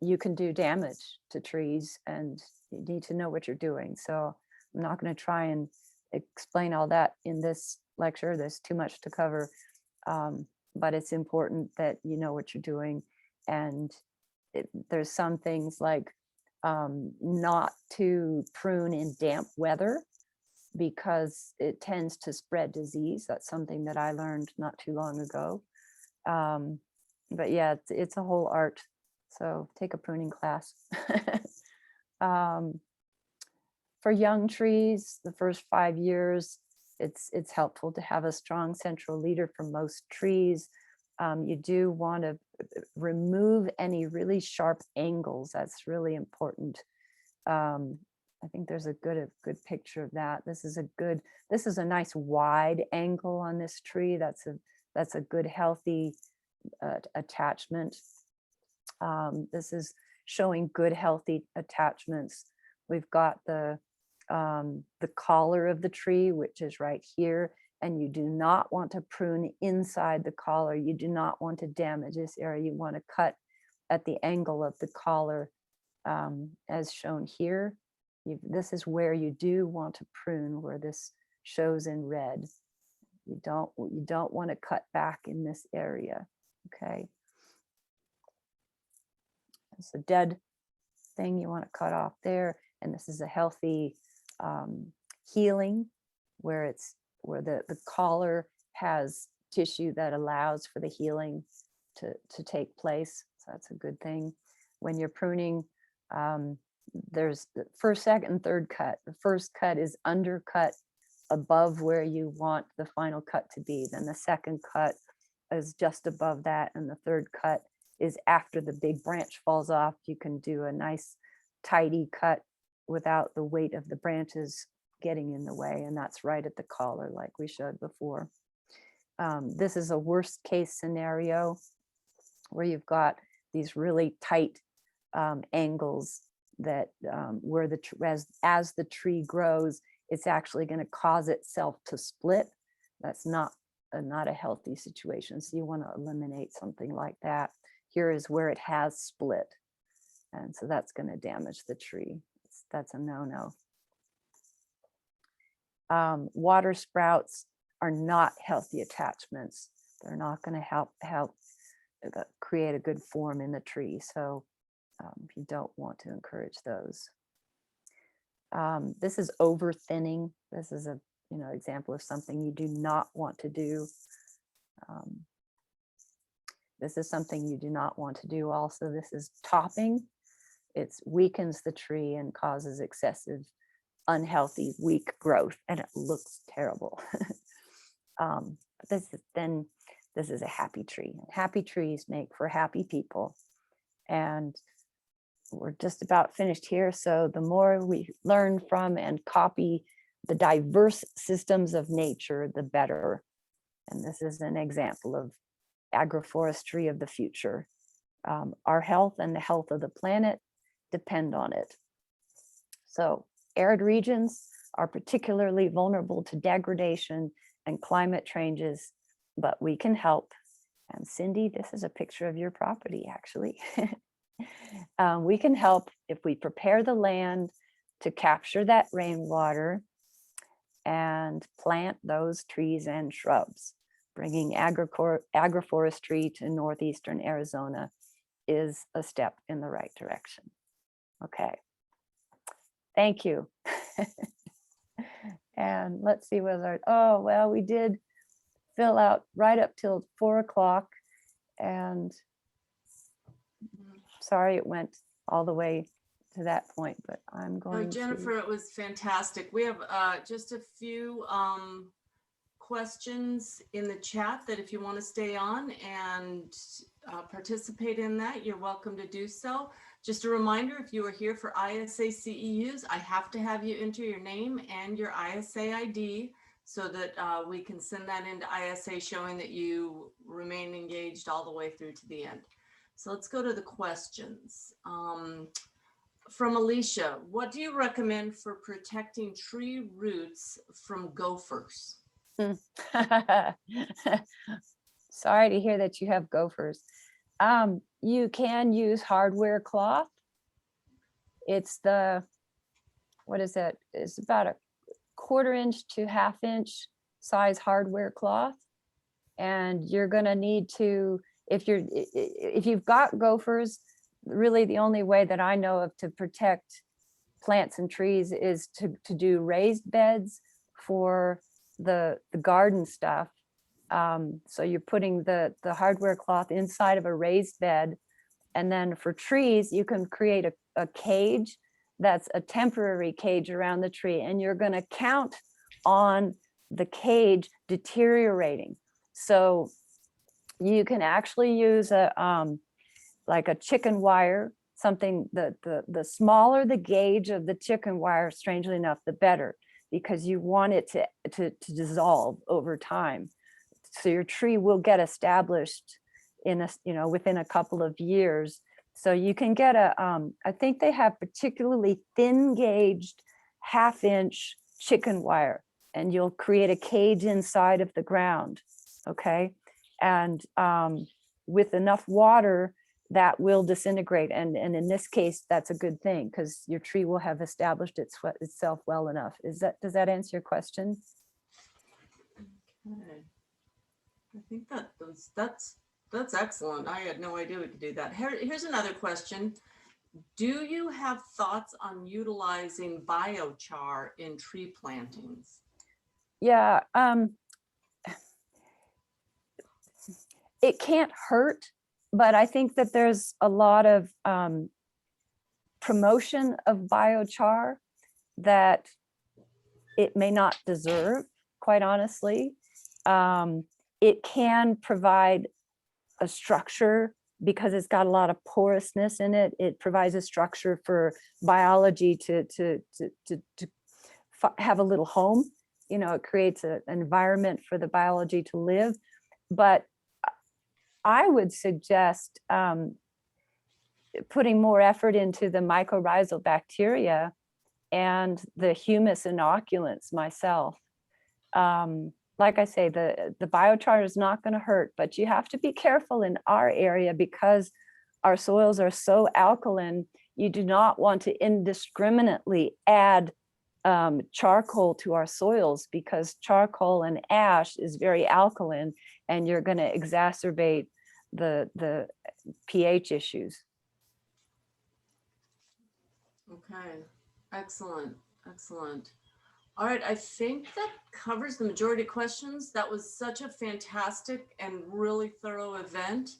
you can do damage to trees, and you need to know what you're doing. So I'm not going to try and explain all that in this lecture. There's too much to cover, but it's important that you know what you're doing. And there's some things like not to prune in damp weather because it tends to spread disease. That's something that I learned not too long ago. But yeah, it's a whole art. So take a pruning class. For young trees, the first 5 years, it's helpful to have a strong central leader for most trees. You do want to remove any really sharp angles. That's really important. I think there's a good picture of that. This is a nice wide angle on this tree. That's a good healthy attachment. This is showing good healthy attachments. We've got the collar of the tree, which is right here. And you do not want to prune inside the collar. You do not want to damage this area. You want to cut at the angle of the collar, as shown here. This is where you do want to prune, where this shows in red. You don't want to cut back in this area. Okay. It's a dead thing you want to cut off there, and this is a healthy healing where the collar has tissue that allows for the healing to take place. So that's a good thing. When you're pruning, there's the first, second, and third cut. The first cut is undercut above where you want the final cut to be. Then the second cut is just above that, and the third cut is after the big branch falls off. You can do a nice tidy cut without the weight of the branches getting in the way, and that's right at the collar like we showed before. This is a worst case scenario where you've got these really tight angles that where as the tree grows, it's actually going to cause itself to split. That's not a healthy situation. So you want to eliminate something like that. Here is where it has split. And so that's going to damage the tree. That's a no-no. Water sprouts are not healthy attachments. They're not going to help create a good form in the tree. So you don't want to encourage those. This is over thinning. This is a example of something you do not want to do. This is something you do not want to do. Also, this is topping. It weakens the tree and causes excessive, unhealthy, weak growth, and it looks terrible. But this is a happy tree. Happy trees make for happy people. And we're just about finished here. So the more we learn from and copy the diverse systems of nature, the better. And this is an example of agroforestry of the future. Our health and the health of the planet depend on it. So arid regions are particularly vulnerable to degradation and climate changes, but we can help. And Cindy, this is a picture of your property, actually. We can help if we prepare the land to capture that rainwater and plant those trees and shrubs. Bringing agroforestry to Northeastern Arizona is a step in the right direction. Okay, thank you. And let's see whether, oh, well, we did fill out right up till 4 o'clock, and sorry it went all the way to that point, but I'm going to. Jennifer, it was fantastic. We have just a few questions in the chat that if you want to stay on and participate in that, you're welcome to do so. Just a reminder, if you are here for ISA CEUs, I have to have you enter your name and your ISA ID so that we can send that into ISA showing that you remain engaged all the way through to the end. So let's go to the questions. From Alicia, what do you recommend for protecting tree roots from gophers? Sorry to hear that you have gophers. You can use hardware cloth. It's what is it? It's about a 1/4 inch to 1/2 inch size hardware cloth. And you're gonna need to, if you've got gophers, really the only way that I know of to protect plants and trees is to do raised beds for the garden stuff. So you're putting the hardware cloth inside of a raised bed. And then for trees, you can create a cage that's a temporary cage around the tree. And you're going to count on the cage deteriorating. So you can actually use like a chicken wire, something the smaller the gauge of the chicken wire, strangely enough, the better, because you want it to dissolve over time. So your tree will get established within a couple of years. So you can get I think they have particularly thin gauged 1/2 inch chicken wire, and you'll create a cage inside of the ground. Okay. And with enough water, that will disintegrate. And in this case, that's a good thing because your tree will have established itself well enough. Does that answer your question? Okay. I think that's excellent. I had no idea we could do that. Here's another question. Do you have thoughts on utilizing biochar in tree plantings? Yeah, it can't hurt, but I think that there's a lot of promotion of biochar that it may not deserve, quite honestly. It can provide a structure because it's got a lot of porousness in it. It provides a structure for biology to have a little home. It creates an environment for the biology to live. But I would suggest putting more effort into the mycorrhizal bacteria and the humus inoculants myself. Like I say, the biochar is not going to hurt, but you have to be careful in our area because our soils are so alkaline. You do not want to indiscriminately add charcoal to our soils, because charcoal and ash is very alkaline, and you're going to exacerbate the pH issues. Okay, excellent, excellent. All right, I think that covers the majority of questions. That was such a fantastic and really thorough event.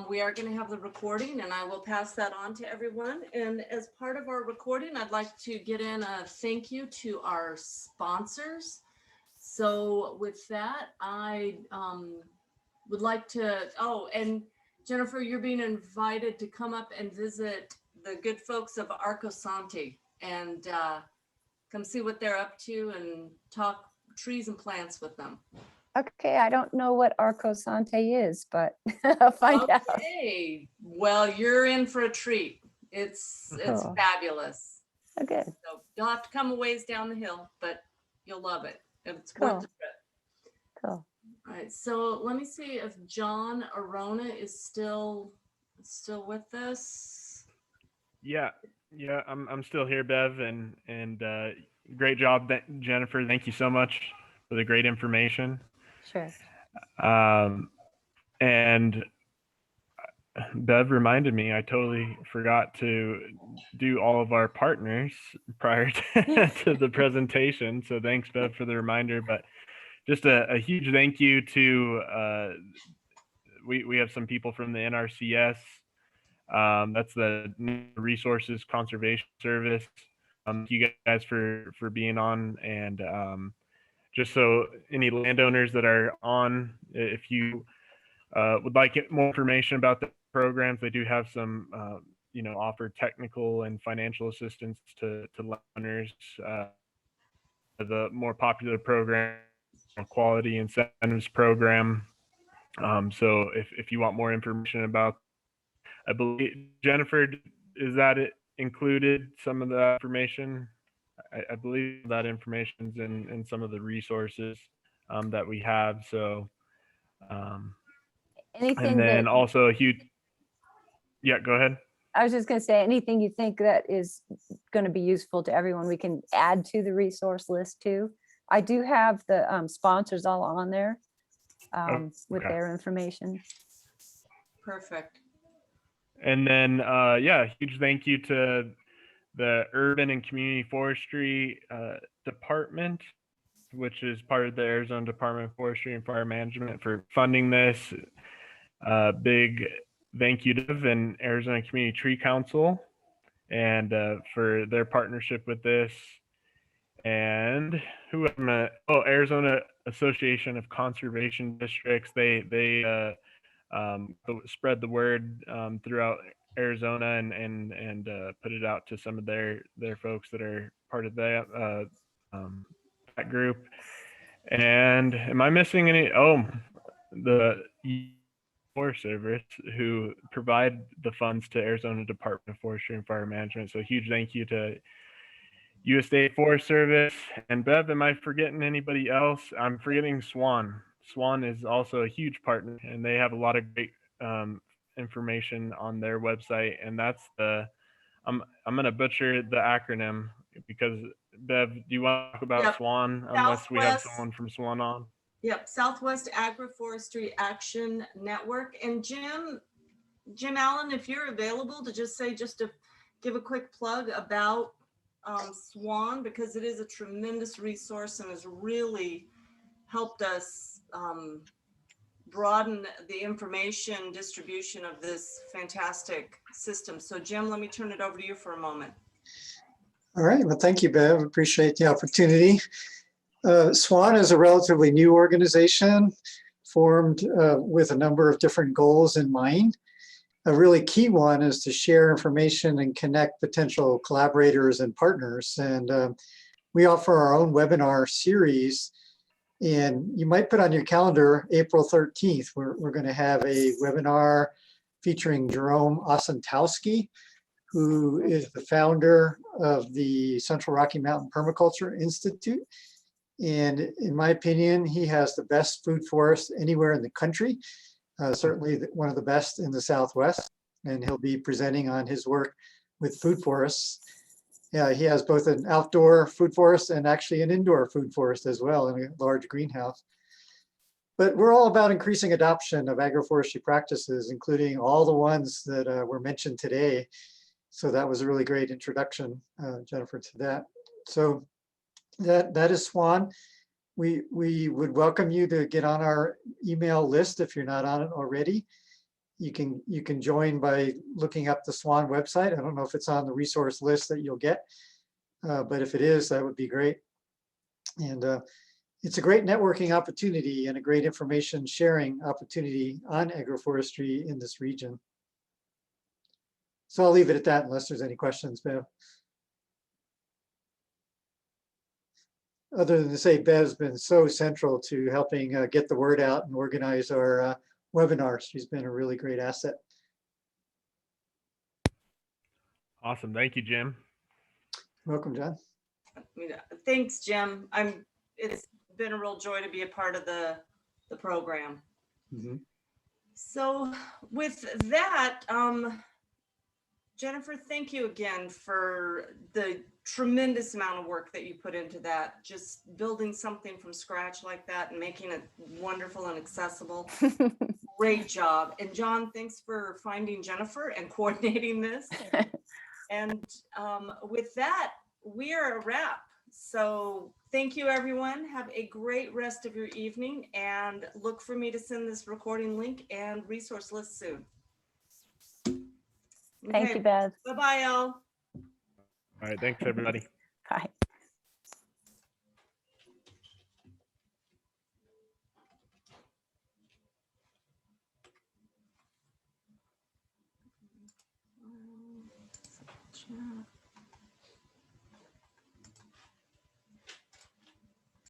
We are going to have the recording, and I will pass that on to everyone. And as part of our recording, I'd like to get in a thank you to our sponsors. So with that, I would like to, oh, and Jennifer, you're being invited to come up and visit the good folks of Arcosanti and come see what they're up to and talk trees and plants with them. Okay, I don't know what Arcosanti is, but I'll find out. Okay, well, you're in for a treat. It's Cool. fabulous. Okay. So you'll have to come a ways down the hill, but you'll love it. It's Cool. worth the trip. Cool. All right, so let me see if John Arona is still with us. Yeah, I'm still here, Bev, and great job, Jennifer. Thank you so much for the great information. Sure. And Bev reminded me, I totally forgot to do all of our partners prior to the presentation. So thanks, Bev, for the reminder. But just a huge thank you to, we have some people from the NRCS. That's the Resources Conservation Service. Thank you guys for being on. And just so any landowners that are on, if you would like more information about the programs, they do have some, offer technical and financial assistance to landowners. The more popular program, Quality Incentives Program. So if you want more information about, I believe, Jennifer, is that it included some of the information? I believe that information is in some of the resources that we have. So, Anything and then that also a huge, yeah, go ahead. I was just going to say, anything you think that is going to be useful to everyone, we can add to the resource list too. I do have the sponsors all on there with their information. Perfect. And then, huge thank you to the Urban and Community Forestry Department, which is part of the Arizona Department of Forestry and Fire Management, for funding this. Big thank you to the Arizona Community Tree Council and for their partnership with this. And who am I? Oh, Arizona Association of Conservation Districts. They spread the word throughout Arizona and put it out to some of their folks that are part of that group. And am I missing any? Oh, the Forest Service, who provide the funds to Arizona Department of Forestry and Fire Management. So huge thank you to U.S. State Forest Service. And Bev, am I forgetting anybody else? I'm forgetting Swan. Swan is also a huge partner, and they have a lot of great information on their website. And that's the, I'm going to butcher the acronym because, Bev, do you want to talk about Swan unless we have someone from Swan on? Yep, Southwest Agroforestry Action Network. And Jim Allen, if you're available to just to give a quick plug about Swan, because it is a tremendous resource and has really helped us broaden the information distribution of this fantastic system. So Jim, let me turn it over to you for a moment. All right, well, thank you, Bev. Appreciate the opportunity. SWAN is a relatively new organization formed with a number of different goals in mind. A really key one is to share information and connect potential collaborators and partners. And we offer our own webinar series. And you might put on your calendar April 13th. We're going to have a webinar featuring Jerome Osentowski, who is the founder of the Central Rocky Mountain Permaculture Institute. And in my opinion, he has the best food forest anywhere in the country, certainly one of the best in the Southwest. And he'll be presenting on his work with food forests. Yeah, he has both an outdoor food forest and actually an indoor food forest as well in a large greenhouse. But we're all about increasing adoption of agroforestry practices, including all the ones that were mentioned today. So that was a really great introduction, Jennifer, to that. So that is Swan. We would welcome you to get on our email list if you're not on it already. You can join by looking up the Swan website. I don't know if it's on the resource list that you'll get, but if it is, that would be great. And it's a great networking opportunity and a great information sharing opportunity on agroforestry in this region. So I'll leave it at that unless there's any questions, Bev. Other than to say Bev's been so central to helping get the word out and organize our webinars. She's been a really great asset. Awesome. Thank you, Jim. Welcome, John. Thanks, Jim. It's been a real joy to be a part of the program. Mm-hmm. So with that, Jennifer, thank you again for the tremendous amount of work that you put into that. Just building something from scratch like that and making it wonderful and accessible. Great job. And John, thanks for finding Jennifer and coordinating this. And with that, we are a wrap. So thank you, everyone. Have a great rest of your evening and look for me to send this recording link and resource list soon. Thank you, Bev. Bye-bye, all. All right. Thanks, everybody. Bye. Chat.